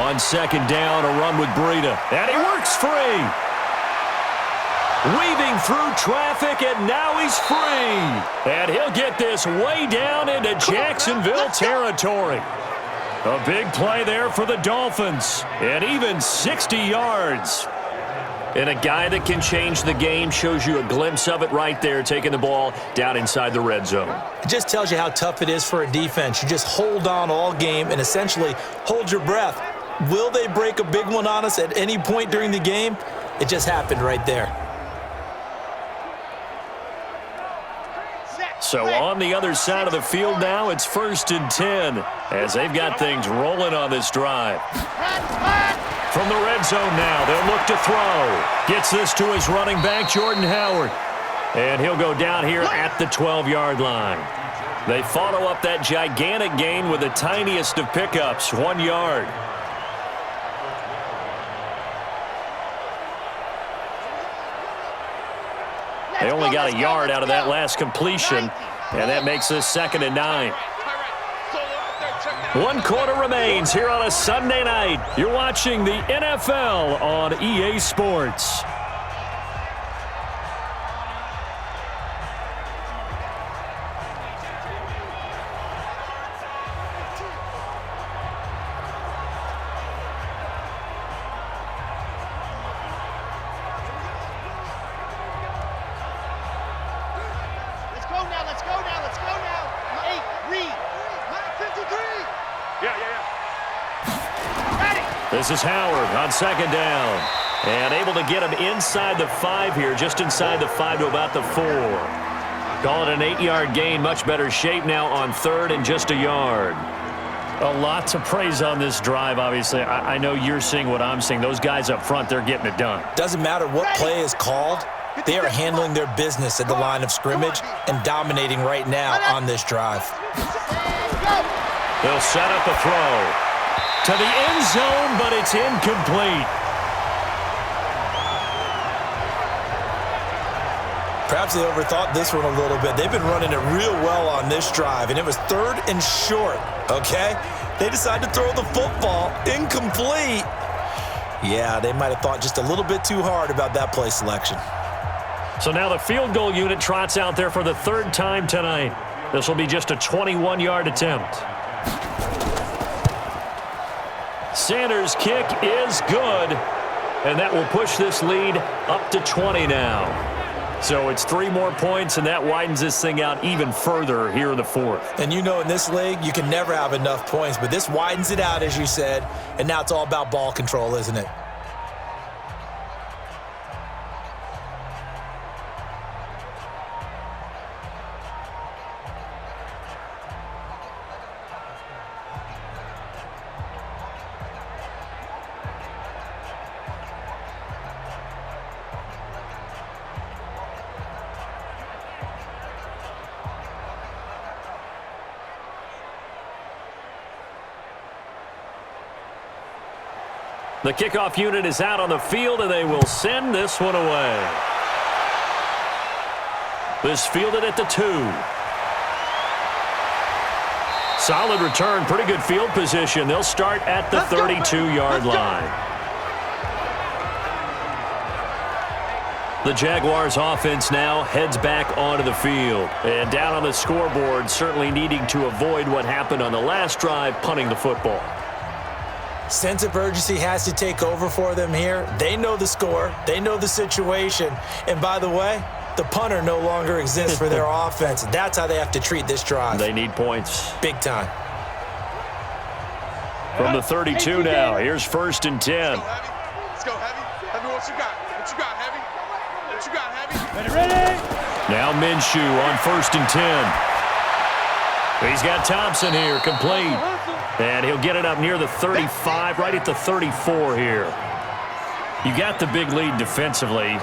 Speaker 2: On 2nd down, a run with Breida. And he works free. Weaving through traffic, and now he's free. And he'll get this way down into Jacksonville territory. A big play there for the Dolphins. And even 60 yards.
Speaker 6: And a guy that can change the game, shows you a glimpse of it right there, taking the ball down inside the red zone.
Speaker 3: It just tells you how tough it is for a defense. You just hold on all game and essentially hold your breath. Will they break a big one on us at any point during the game? It just happened right there.
Speaker 2: So on the other side of the field now, it's 1st and 10 as they've got things rolling on this drive. From the red zone now, they'll look to throw. Gets this to his running back, Jordan Howard. And he'll go down here at the 12-yard line. They follow up that gigantic gain with the tiniest of pickups, 1 yard. They only got a yard out of that last completion, and that makes this 2nd and 9. 1 quarter remains here on a Sunday night. You're watching the NFL on EA Sports. This is Howard on 2nd down. And able to get him inside the 5 here, just inside the 5 to about the 4. Call it an 8-yard gain, much better shape now on 3rd and just a yard. A lot to praise on this drive, obviously. I know you're seeing what I'm seeing. Those guys up front, they're getting it done.
Speaker 3: Doesn't matter what play is called. They are handling their business at the line of scrimmage and dominating right now on this drive.
Speaker 2: They'll set up a throw to the end zone, but it's incomplete.
Speaker 3: Perhaps they overthought this one a little bit. They've been running it real well on this drive, and it was 3rd and short, okay? They decided to throw the football incomplete. Yeah, they might have thought just a little bit too hard about that play selection.
Speaker 2: So now the field goal unit trots out there for the 3rd time tonight. This will be just a 21-yard attempt. Sanders' kick is good, and that will push this lead up to 20 now. So it's 3 more points, and that widens this thing out even further here in the 4th.
Speaker 3: And you know in this league, you can never have enough points, but this widens it out, as you said, and now it's all about ball control, isn't it?
Speaker 2: The kickoff unit is out on the field, and they will send this one away. This fielded at the 2. Solid return, pretty good field position. They'll start at the 32-yard line. The Jaguars offense now heads back onto the field. And down on the scoreboard, certainly needing to avoid what happened on the last drive, punting the football.
Speaker 3: Sense of urgency has to take over for them here. They know the score. They know the situation. And by the way, the punter no longer exists for their offense. That's how they have to treat this drive.
Speaker 2: They need points.
Speaker 3: Big time.
Speaker 2: From the 32 now, here's 1st and 10.
Speaker 5: Let's go, Heavy. Heavy, what you got? What you got, Heavy? What you got, Heavy?
Speaker 4: Ready?
Speaker 2: Now Minshew on 1st and 10. He's got Thompson here, complete. And he'll get it up near the 35, right at the 34 here. You got the big lead defensively.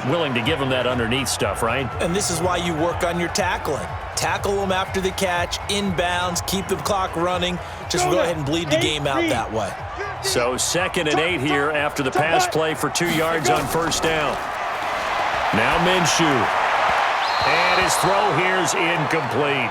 Speaker 2: willing to give them that underneath stuff, right?
Speaker 3: And this is why you work on your tackling. Tackle them after the catch, inbounds, keep the clock running. Just go ahead and bleed the game out that way.
Speaker 2: So 2nd and 8 here after the pass play for 2 yards on first down. Now Minshew. And his throw here's incomplete.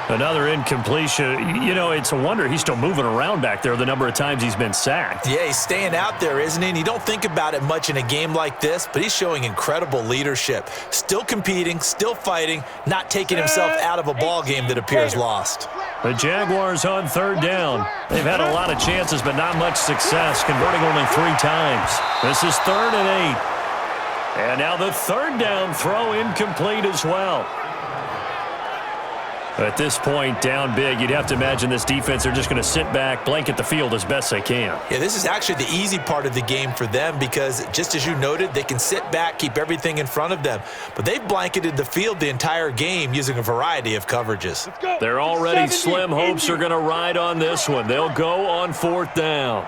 Speaker 2: Another incompletion. You know, it's a wonder he's still moving around back there the number of times he's been sacked.
Speaker 3: Yeah, he's staying out there, isn't he? And you don't think about it much in a game like this, but he's showing incredible leadership. Still competing, still fighting, not taking himself out of a ball game that appears lost.
Speaker 2: The Jaguars on 3rd down. They've had a lot of chances, but not much success, converting only 3 times. This is 3rd and 8. And now the 3rd down throw incomplete as well. At this point, down big, you'd have to imagine this defense, they're just going to sit back, blanket the field as best they can.
Speaker 3: Yeah, this is actually the easy part of the game for them because, just as you noted, they can sit back, keep everything in front of them. But they've blanketed the field the entire game using a variety of coverages.
Speaker 2: They're already slim hopes are going to ride on this one. They'll go on 4th down.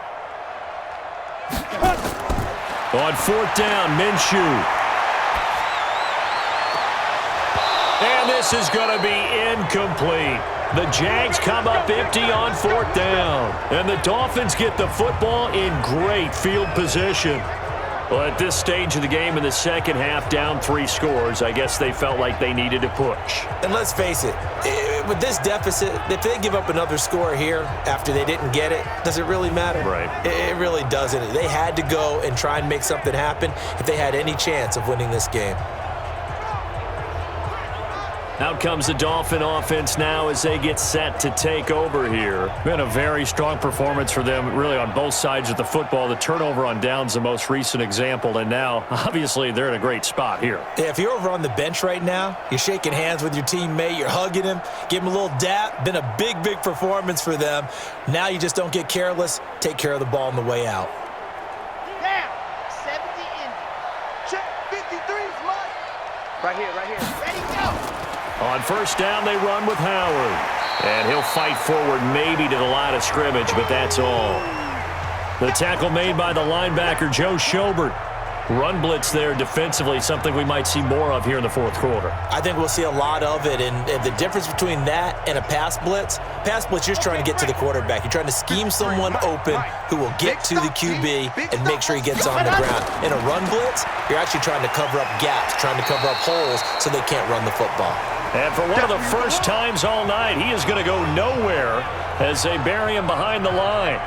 Speaker 2: On 4th down, Minshew. And this is going to be incomplete. The Jags come up empty on 4th down. And the Dolphins get the football in great field position. Well, at this stage of the game in the second half, down 3 scores, I guess they felt like they needed to push.
Speaker 3: And let's face it, with this deficit, if they give up another score here after they didn't get it, does it really matter?
Speaker 2: Right.
Speaker 3: It really doesn't. They had to go and try and make something happen if they had any chance of winning this game.
Speaker 2: Out comes the Dolphin offense now as they get set to take over here. Been a very strong performance for them, really, on both sides of the football. The turnover on down's the most recent example, and now, obviously, they're in a great spot here.
Speaker 3: Yeah, if you're over on the bench right now, you're shaking hands with your teammate, you're hugging him, give him a little dap. Been a big, big performance for them. Now you just don't get careless. Take care of the ball on the way out.
Speaker 5: Down. 70 in. Check. 53's mine. Right here. Ready, go.
Speaker 2: On first down, they run with Howard. And he'll fight forward maybe to the line of scrimmage, but that's all. The tackle made by the linebacker, Joe Schobert. Run blitz there defensively, something we might see more of here in the 4th quarter.
Speaker 3: I think we'll see a lot of it, and the difference between that and a pass blitz, you're just trying to get to the quarterback. You're trying to scheme someone open who will get to the QB and make sure he gets on the ground. In a run blitz, you're actually trying to cover up gaps, trying to cover up holes so they can't run the football.
Speaker 2: And for one of the first times all night, he is going to go nowhere as they bury him behind the line.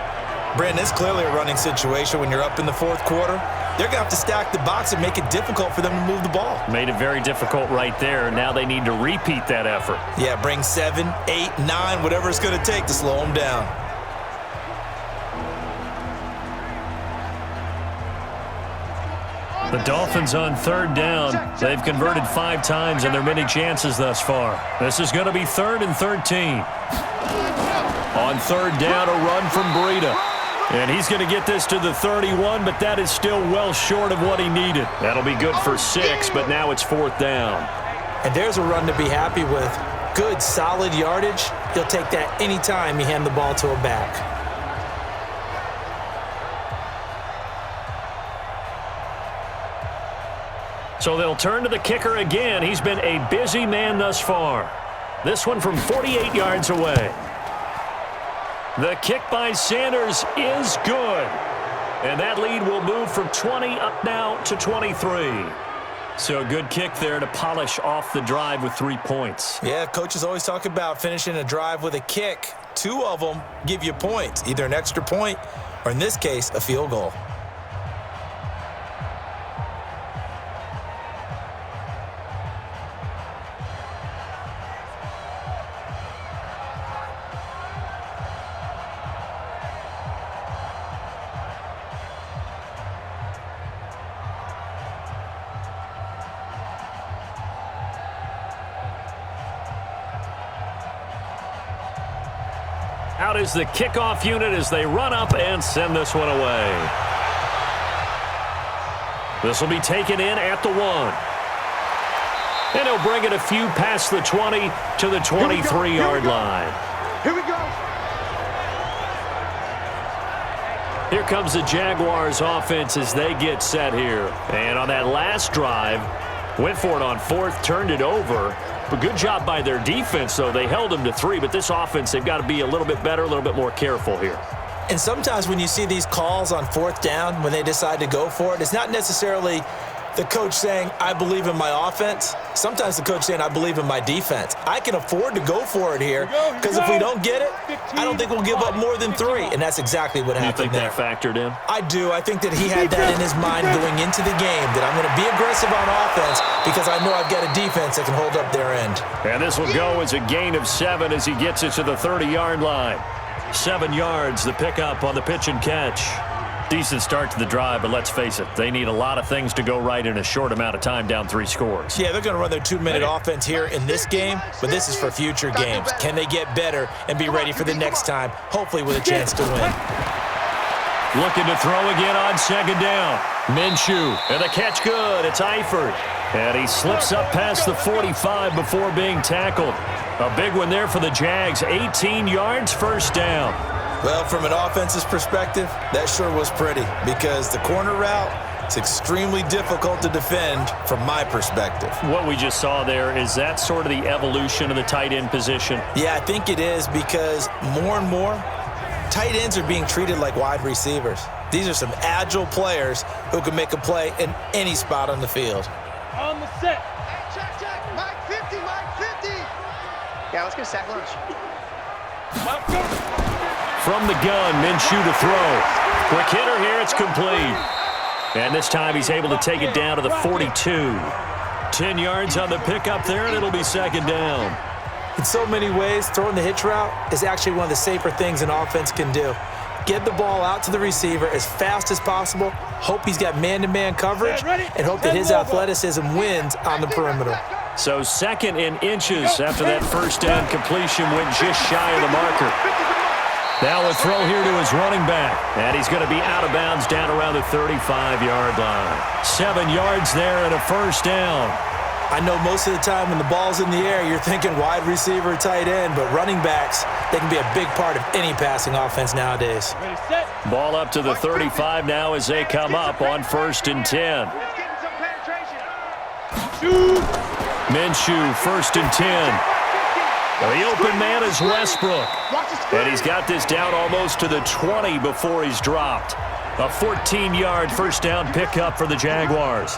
Speaker 3: Brandon, it's clearly a running situation when you're up in the 4th quarter. They're going to have to stack the box and make it difficult for them to move the ball.
Speaker 2: Made it very difficult right there. Now they need to repeat that effort.
Speaker 3: Yeah, bring 7, 8, 9, whatever it's going to take to slow them down.
Speaker 2: The Dolphins on 3rd down. They've converted 5 times in their many chances thus far. This is going to be 3rd and 13. On 3rd down, a run from Breida. And he's going to get this to the 31, but that is still well short of what he needed. That'll be good for 6, but now it's 4th down.
Speaker 3: And there's a run to be happy with. Good, solid yardage. He'll take that anytime you hand the ball to a back.
Speaker 2: So they'll turn to the kicker again. He's been a busy man thus far. This one from 48 yards away. The kick by Sanders is good. And that lead will move from 20 up now to 23. So a good kick there to polish off the drive with 3 points.
Speaker 3: Yeah, coaches always talk about finishing a drive with a kick. 2 of them give you points, either an extra point or, in this case, a field goal.
Speaker 2: Out is the kickoff unit as they run up and send this one away. This will be taken in at the 1. And he'll bring it a few past the 20 to the 23-yard line.
Speaker 4: Here we go.
Speaker 2: Here comes the Jaguars offense as they get set here. And on that last drive, went for it on fourth, turned it over. But good job by their defense, though. They held them to 3, but this offense, they've got to be a little bit better, a little bit more careful here.
Speaker 3: And sometimes when you see these calls on fourth down, when they decide to go for it, it's not necessarily the coach saying, I believe in my offense. Sometimes the coach saying, I believe in my defense. I can afford to go for it here because if we don't get it, I don't think we'll give up more than 3. And that's exactly what happened there.
Speaker 2: You think that factored in?
Speaker 3: I do. I think that he had that in his mind going into the game, that I'm going to be aggressive on offense because I know I've got a defense that can hold up their end.
Speaker 2: And this will go as a gain of 7 as he gets it to the 30-yard line. 7 yards, the pickup on the pitch and catch. Decent start to the drive, but let's face it, they need a lot of things to go right in a short amount of time, down 3 scores.
Speaker 3: Yeah, they're going to run their 2-minute offense here in this game, but this is for future games. Can they get better and be ready for the next time, hopefully with a chance to win?
Speaker 2: Looking to throw again on second down. Minshew, and the catch good. It's Eifert. And he slips up past the 45 before being tackled. A big one there for the Jags. 18 yards, first down.
Speaker 3: Well, from an offensive perspective, that sure was pretty because the corner route is extremely difficult to defend from my perspective.
Speaker 2: What we just saw there, is that sort of the evolution of the tight end position?
Speaker 3: Yeah, I think it is because more and more, tight ends are being treated like wide receivers. These are some agile players who can make a play in any spot on the field.
Speaker 4: On the set.
Speaker 5: Check, check. Mike 50, Mike 50. Yeah, let's get sack lunch.
Speaker 2: From the gun, Minshew to throw. Quick hitter here, it's complete. And this time he's able to take it down to the 42. 10 yards on the pickup there, and it'll be second down.
Speaker 3: In so many ways, throwing the hitch route is actually one of the safer things an offense can do. Get the ball out to the receiver as fast as possible, hope he's got man-to-man coverage, and hope that his athleticism wins on the perimeter.
Speaker 2: So second in inches after that first down completion went just shy of the marker. Now a throw here to his running back, and he's going to be out of bounds down around the 35-yard line. 7 yards there and a first down.
Speaker 3: I know most of the time when the ball's in the air, you're thinking wide receiver, tight end, but running backs, they can be a big part of any passing offense nowadays.
Speaker 2: Ball up to the 35 now as they come up on 1st and 10. Minshew, 1st and 10. The open man is Westbrook. And he's got this down almost to the 20 before he's dropped. A 14-yard first down pickup for the Jaguars.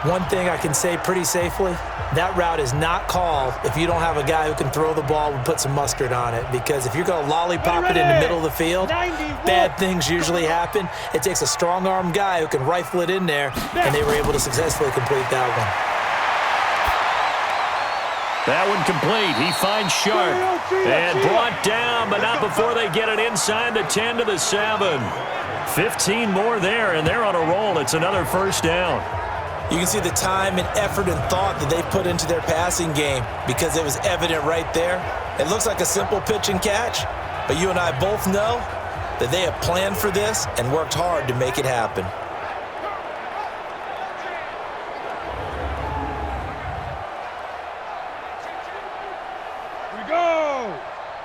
Speaker 3: One thing I can say pretty safely, that route is not called if you don't have a guy who can throw the ball and put some mustard on it. Because if you're going to lollipop it in the middle of the field, bad things usually happen. It takes a strong-armed guy who can rifle it in there, and they were able to successfully complete that one.
Speaker 2: That one complete. He finds Sharp. And brought down, but not before they get it inside the 10 to the 7. 15 more there, and they're on a roll. It's another first down.
Speaker 3: You can see the time and effort and thought that they put into their passing game because it was evident right there. It looks like a simple pitch and catch, but you and I both know that they have planned for this and worked hard to make it happen.
Speaker 4: Here we go.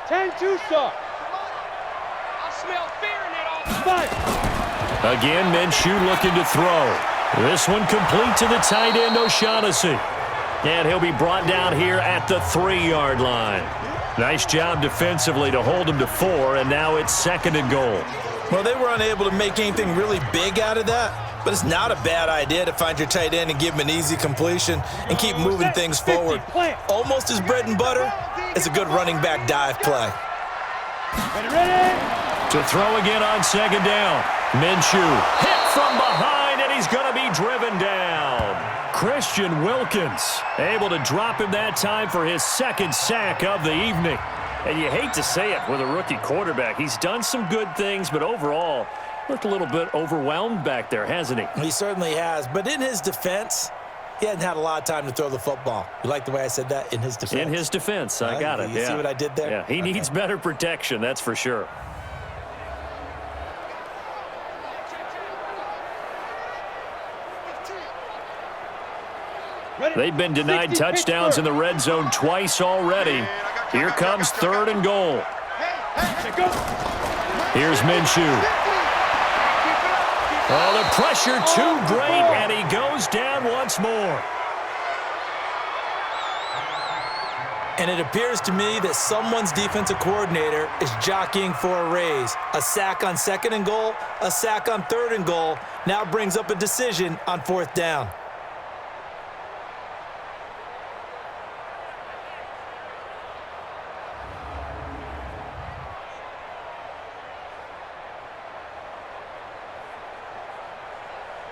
Speaker 4: 10-2 suck.
Speaker 5: I smell fear in that offense.
Speaker 2: Again, Minshew looking to throw. This one complete to the tight end, O'Shaughnessy. And he'll be brought down here at the 3-yard line. Nice job defensively to hold him to 4, and now it's 2nd and goal.
Speaker 3: Well, they were unable to make anything really big out of that, but it's not a bad idea to find your tight end and give him an easy completion and keep moving things forward. Almost as bread and butter as a good running back dive play.
Speaker 4: Ready.
Speaker 2: To throw again on 2nd down. Minshew hit from behind, and he's going to be driven down. Christian Wilkins able to drop him that time for his 2nd sack of the evening. And you hate to say it with a rookie quarterback. He's done some good things, but overall looked a little bit overwhelmed back there, hasn't he?
Speaker 3: He certainly has, but in his defense, he hadn't had a lot of time to throw the football. You like the way I said that? In his defense?
Speaker 2: In his defense, I got it.
Speaker 3: You see what I did there?
Speaker 2: Yeah, he needs better protection, that's for sure. They've been denied touchdowns in the red zone twice already. Here comes 3rd and goal. Here's Minshew. Oh, the pressure too great, and he goes down once more.
Speaker 3: And it appears to me that someone's defensive coordinator is jockeying for a raise. A sack on 2nd and goal, a sack on 3rd and goal, now brings up a decision on 4th down.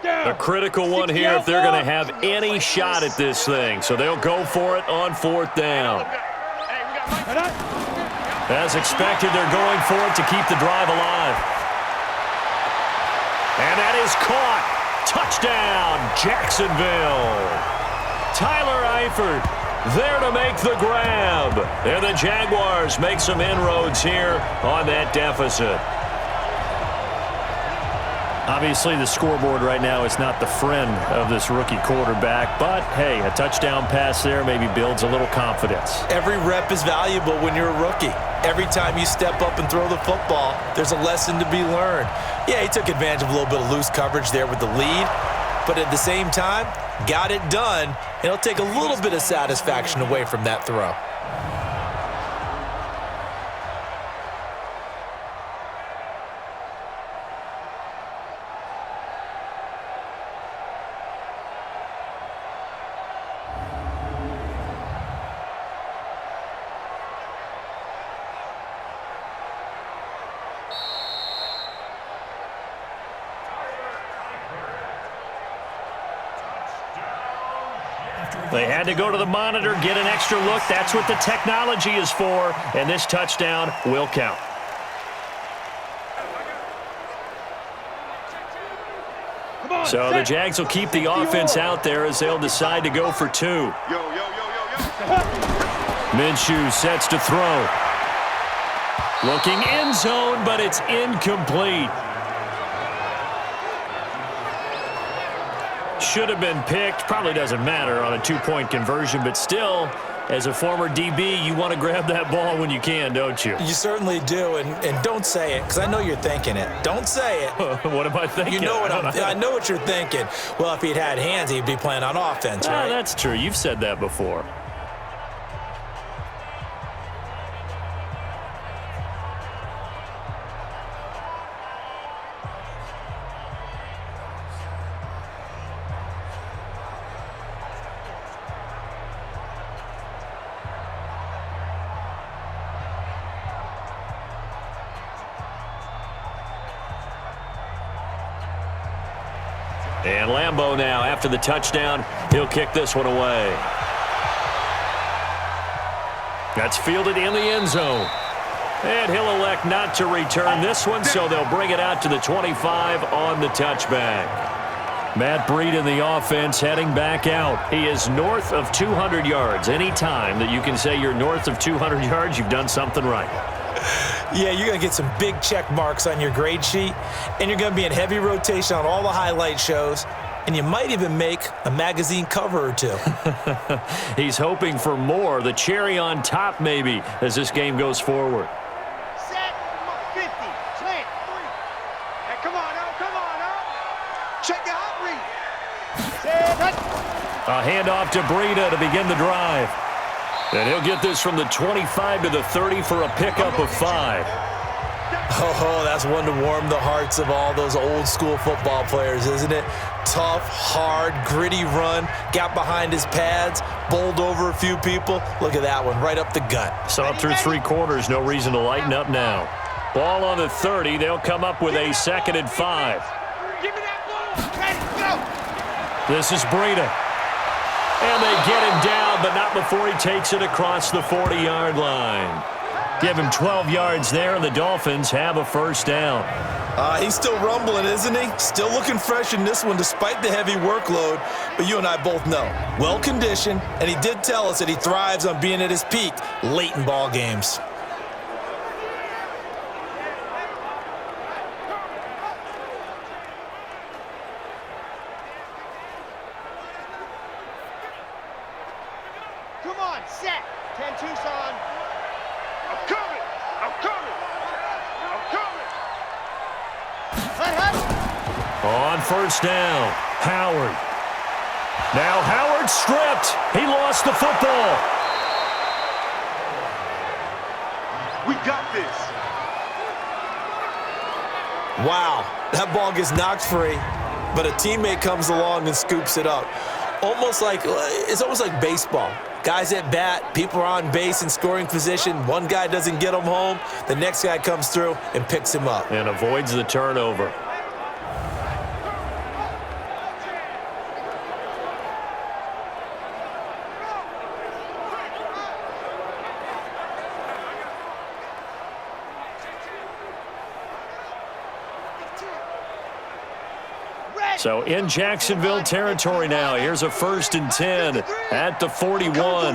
Speaker 2: A critical one here if they're going to have any shot at this thing. So they'll go for it on 4th down. As expected, they're going for it to keep the drive alive. And that is caught. Touchdown, Jacksonville. Tyler Eifert there to make the grab. And the Jaguars make some inroads here on that deficit.
Speaker 6: Obviously, the scoreboard right now is not the friend of this rookie quarterback, but, hey, a touchdown pass there maybe builds a little confidence.
Speaker 3: Every rep is valuable when you're a rookie. Every time you step up and throw the football, there's a lesson to be learned. Yeah, he took advantage of a little bit of loose coverage there with the lead, but at the same time, got it done, and it'll take a little bit of satisfaction away from that throw.
Speaker 2: They had to go to the monitor, get an extra look. That's what the technology is for, and this touchdown will count. So the Jags will keep the offense out there as they'll decide to go for 2. Minshew sets to throw. Looking end zone, but it's incomplete. Should have been picked. Probably doesn't matter on a 2-point conversion, but still, as a former DB, you want to grab that ball when you can, don't you?
Speaker 3: You certainly do, and don't say it, because I know you're thinking it. Don't say it.
Speaker 2: What am I thinking?
Speaker 3: You know I know what you're thinking. Well, if he'd had hands, he'd be playing on offense, right?
Speaker 2: That's true. You've said that before. And Lambeau now, after the touchdown, he'll kick this one away. That's fielded in the end zone. And he'll elect not to return this one, so they'll bring it out to the 25 on the touchback. Matt Breed in the offense heading back out. He is north of 200 yards. Any time that you can say you're north of 200 yards, you've done something right.
Speaker 3: Yeah, you're going to get some big check marks on your grade sheet, and you're going to be in heavy rotation on all the highlight shows, and you might even make a magazine cover or 2.
Speaker 2: He's hoping for more, the cherry on top maybe, as this game goes forward.
Speaker 5: Set, 50, slant, 3. Hey, come on, check the hot read. Set,
Speaker 2: a handoff to Breida to begin the drive. And he'll get this from the 25 to the 30 for a pickup of 5.
Speaker 3: Oh, that's one to warm the hearts of all those old school football players, isn't it? Tough, hard, gritty run, got behind his pads, bowled over a few people. Look at that one, right up the gut.
Speaker 2: So up through 3 quarters, no reason to lighten up now. Ball on the 30, they'll come up with a 2nd and 5.
Speaker 5: Give me that ball. Ready, go.
Speaker 2: This is Breida. And they get him down, but not before he takes it across the 40-yard line. Give him 12 yards there, and the Dolphins have a first down.
Speaker 3: He's still rumbling, isn't he? Still looking fresh in this one despite the heavy workload. But you and I both know, well-conditioned, and he did tell us that he thrives on being at his peak late in ball games.
Speaker 5: Come on, set. 10 Tucson. I'm coming.
Speaker 2: On first down, Howard. Now Howard stripped. He lost the football.
Speaker 4: We got this.
Speaker 3: Wow, that ball gets knocked free, but a teammate comes along and scoops it up. It's almost like baseball. Guys at bat, people are on base in scoring position. One guy doesn't get him home. The next guy comes through and picks him up.
Speaker 2: And avoids the turnover. So in Jacksonville territory now. Here's a 1st and 10 at the 41.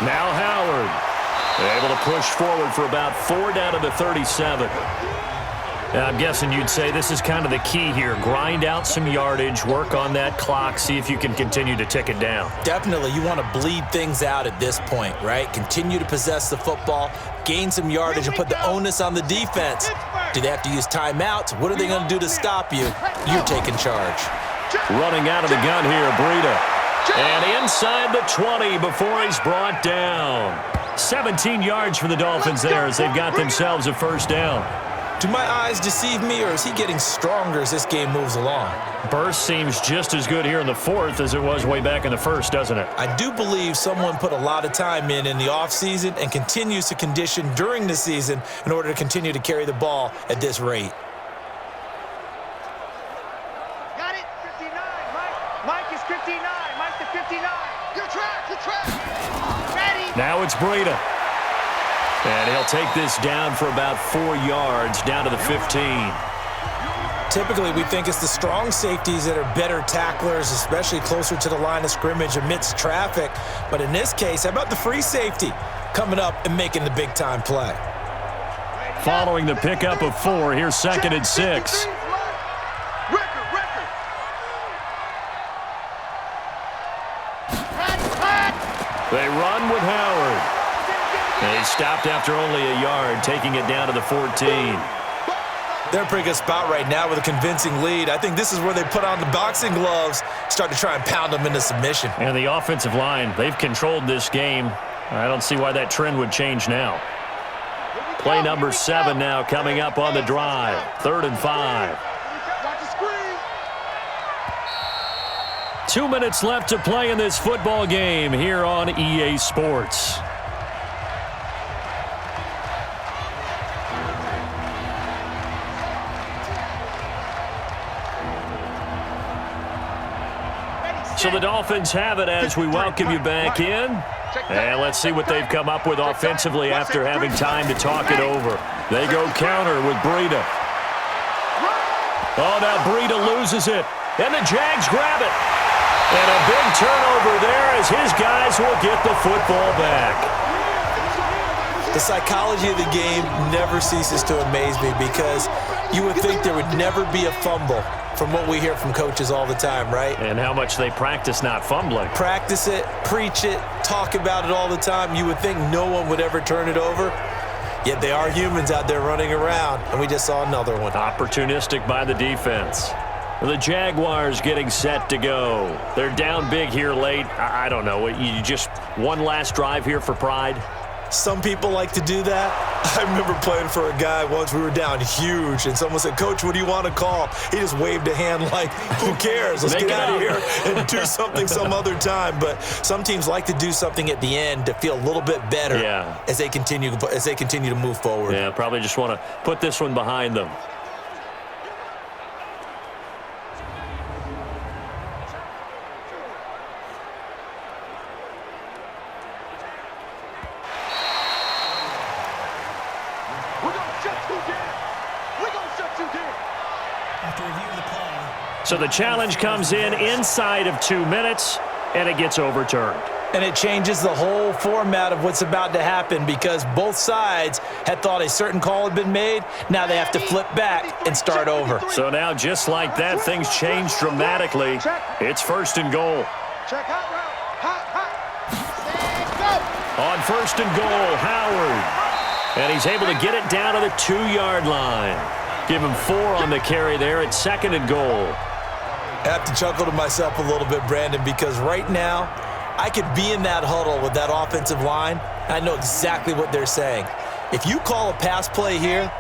Speaker 2: Now Howard able to push forward for about 4 down to the 37. And I'm guessing you'd say this is kind of the key here. Grind out some yardage, work on that clock, see if you can continue to tick it down.
Speaker 3: Definitely, you want to bleed things out at this point, right? Continue to possess the football, gain some yardage, and put the onus on the defense. Do they have to use timeouts? What are they going to do to stop you? You're taking charge.
Speaker 2: Running out of the gun here, Breida. And inside the 20 before he's brought down. 17 yards for the Dolphins there as they've got themselves a 1st down.
Speaker 3: Do my eyes deceive me, or is he getting stronger as this game moves along?
Speaker 2: Burst seems just as good here in the 4th as it was way back in the 1st, doesn't it?
Speaker 3: I do believe someone put a lot of time in the offseason and continues to condition during the season in order to continue to carry the ball at this rate.
Speaker 5: Got it. 59. Mike is 59. Mike to 59. Good track. Ready.
Speaker 2: Now it's Breida. And he'll take this down for about 4 yards, down to the 15.
Speaker 3: Typically, we think it's the strong safeties that are better tacklers, especially closer to the line of scrimmage amidst traffic. But in this case, how about the free safety coming up and making the big-time play?
Speaker 2: Following the pickup of 4, here's 2nd and 6. They run with Howard. And he stopped after only a yard, taking it down to the 14.
Speaker 3: They're in a pretty good spot right now with a convincing lead. I think this is where they put on the boxing gloves, start to try and pound them into submission.
Speaker 2: And the offensive line, they've controlled this game. I don't see why that trend would change now. Play number 7 now coming up on the drive. 3rd and 5. 2 minutes left to play in this football game here on EA Sports. So the Dolphins have it as we welcome you back in. And let's see what they've come up with offensively after having time to talk it over. They go counter with Breida. Oh, now Breida loses it. And the Jags grab it. And a big turnover there as his guys will get the football back.
Speaker 3: The psychology of the game never ceases to amaze me because you would think there would never be a fumble from what we hear from coaches all the time, right?
Speaker 2: And how much they practice not fumbling.
Speaker 3: Practice it, preach it, talk about it all the time. You would think no one would ever turn it over. Yet they are humans out there running around, and we just saw another one.
Speaker 2: Opportunistic by the defense. The Jaguars getting set to go. They're down big here late. I don't know. You just one last drive here for pride?
Speaker 3: Some people like to do that. I remember playing for a guy once. We were down huge, and someone said, "Coach, what do you want to call?" He just waved a hand like, who cares? Let's get out of here and do something some other time. But some teams like to do something at the end to feel a little bit better as they continue to move forward.
Speaker 2: Yeah, probably just want to put this one behind them. So the challenge comes in inside of 2 minutes, and it gets overturned.
Speaker 3: And it changes the whole format of what's about to happen because both sides had thought a certain call had been made. Now they have to flip back and start over.
Speaker 2: So now, just like that, things change dramatically. It's 1st and goal. On 1st and goal, Howard. And he's able to get it down to the 2-yard line. Give him 4 on the carry there at 2nd and goal.
Speaker 3: I have to chuckle to myself a little bit, Brandon, because right now I could be in that huddle with that offensive line. I know exactly what they're saying. If you call a pass play here,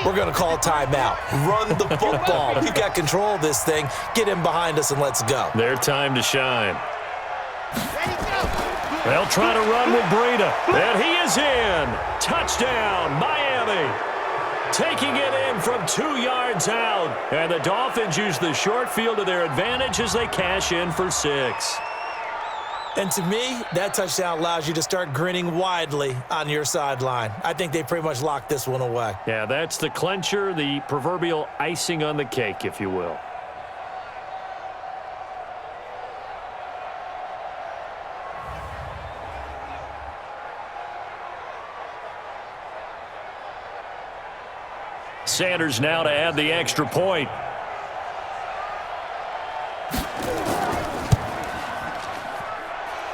Speaker 3: we're going to call a timeout. Run the football. We've got control of this thing. Get him behind us and let's go.
Speaker 2: Their time to shine. They'll try to run with Breida. And he is in. Touchdown, Miami. Taking it in from 2 yards out. And the Dolphins use the short field to their advantage as they cash in for 6.
Speaker 3: And to me, that touchdown allows you to start grinning widely on your sideline. I think they pretty much locked this one away.
Speaker 2: Yeah, that's the clincher, the proverbial icing on the cake, if you will. Sanders now to add the extra point.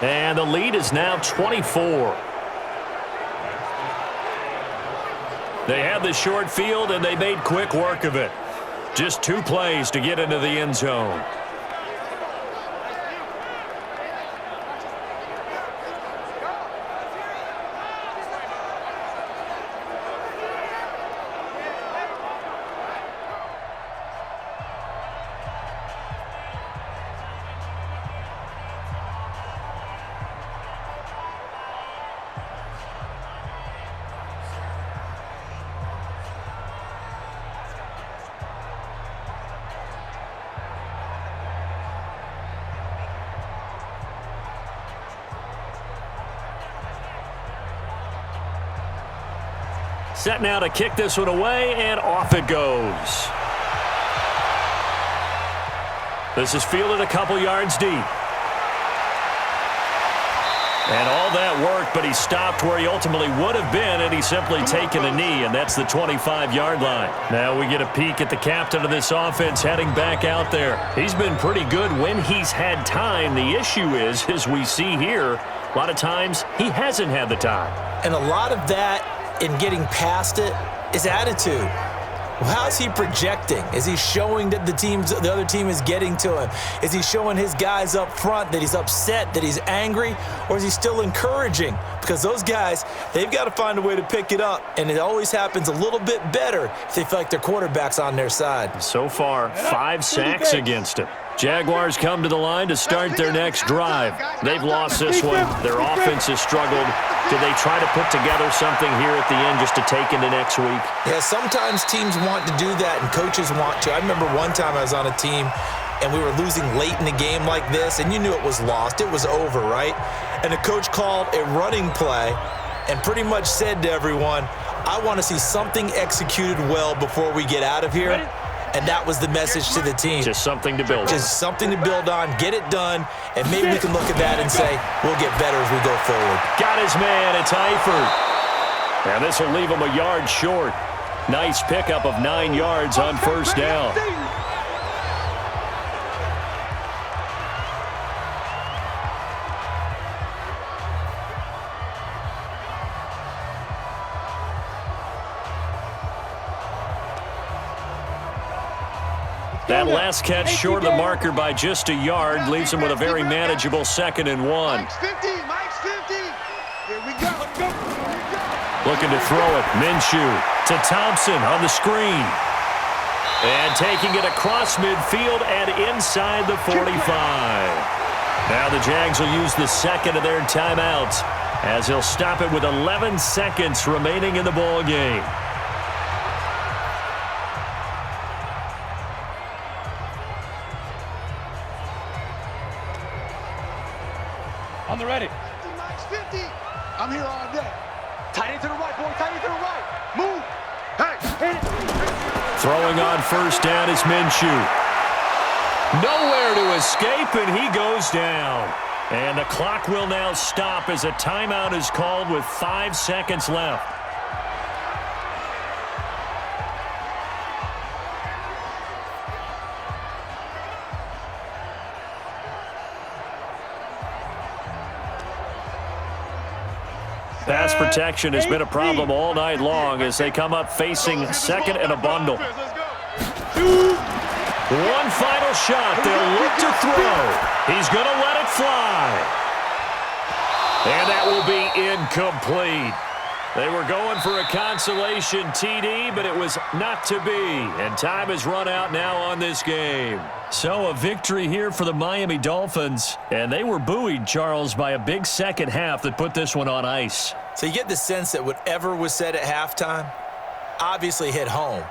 Speaker 2: And the lead is now 24. They had the short field, and they made quick work of it. Just 2 plays to get into the end zone. Set now to kick this one away, and off it goes. This is fielded a couple yards deep. And all that work, but he stopped where he ultimately would have been, and he's simply taken a knee, and that's the 25-yard line. Now we get a peek at the captain of this offense heading back out there. He's been pretty good when he's had time. The issue is, as we see here, a lot of times he hasn't had the time.
Speaker 3: And a lot of that in getting past it is attitude. How's he projecting? Is he showing that the other team is getting to him? Is he showing his guys up front that he's upset, that he's angry, or is he still encouraging? Because those guys, they've got to find a way to pick it up, and it always happens a little bit better if they feel like their quarterback's on their side.
Speaker 2: So far, 5 sacks against him. Jaguars come to the line to start their next drive. They've lost this one. Their offense has struggled. Do they try to put together something here at the end just to take into next week?
Speaker 3: Yeah, sometimes teams want to do that and coaches want to. I remember one time I was on a team and we were losing late in the game like this, and you knew it was lost. It was over, right? And the coach called a running play and pretty much said to everyone, I want to see something executed well before we get out of here. And that was the message to the team.
Speaker 2: Just something to build on.
Speaker 3: Just something to build on, get it done, and maybe we can look at that and say, we'll get better as we go forward.
Speaker 2: Got his man, it's Eifert. And this will leave him a yard short. Nice pickup of 9 yards on first down. That last catch short of the marker by just a yard leaves him with a very manageable 2nd and 1.
Speaker 5: Mike's 50. Mike's 50. Here we go. Let's go.
Speaker 2: Looking to throw it. Minshew to Thompson on the screen. And taking it across midfield and inside the 45. Now the Jags will use the second of their timeouts as he'll stop it with 11 seconds remaining in the ball game.
Speaker 4: On the ready.
Speaker 5: 50, Mike's 50. I'm here all day. Tight end to the right, boy. Tight end to the right. Move. Hey, hit it.
Speaker 2: Throwing on first down is Minshew. Nowhere to escape, and he goes down. And the clock will now stop as a timeout is called with 5 seconds left. Pass protection has been a problem all night long as they come up facing second and a bundle.
Speaker 5: Let's go.
Speaker 2: One final shot. They'll look to throw. He's going to let it fly. And that will be incomplete. They were going for a consolation TD, but it was not to be. And time has run out now on this game. So a victory here for the Miami Dolphins. And they were buoyed, Charles, by a big second half that put this one on ice.
Speaker 3: So you get the sense that whatever was said at halftime obviously hit home.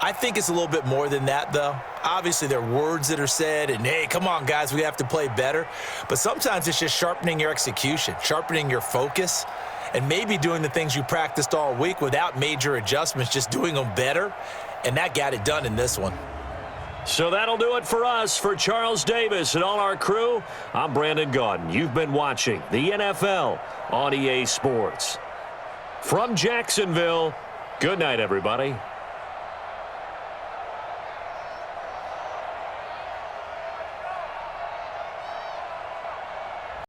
Speaker 3: I think it's a little bit more than that, though. Obviously, there are words that are said, and, hey, come on, guys, we have to play better. But sometimes it's just sharpening your execution, sharpening your focus, and maybe doing the things you practiced all week without major adjustments, just doing them better. And that got it done in this one.
Speaker 2: So that'll do it for us. For Charles Davis and all our crew, I'm Brandon Gaudin. You've been watching the NFL on EA Sports. From Jacksonville, good night, everybody.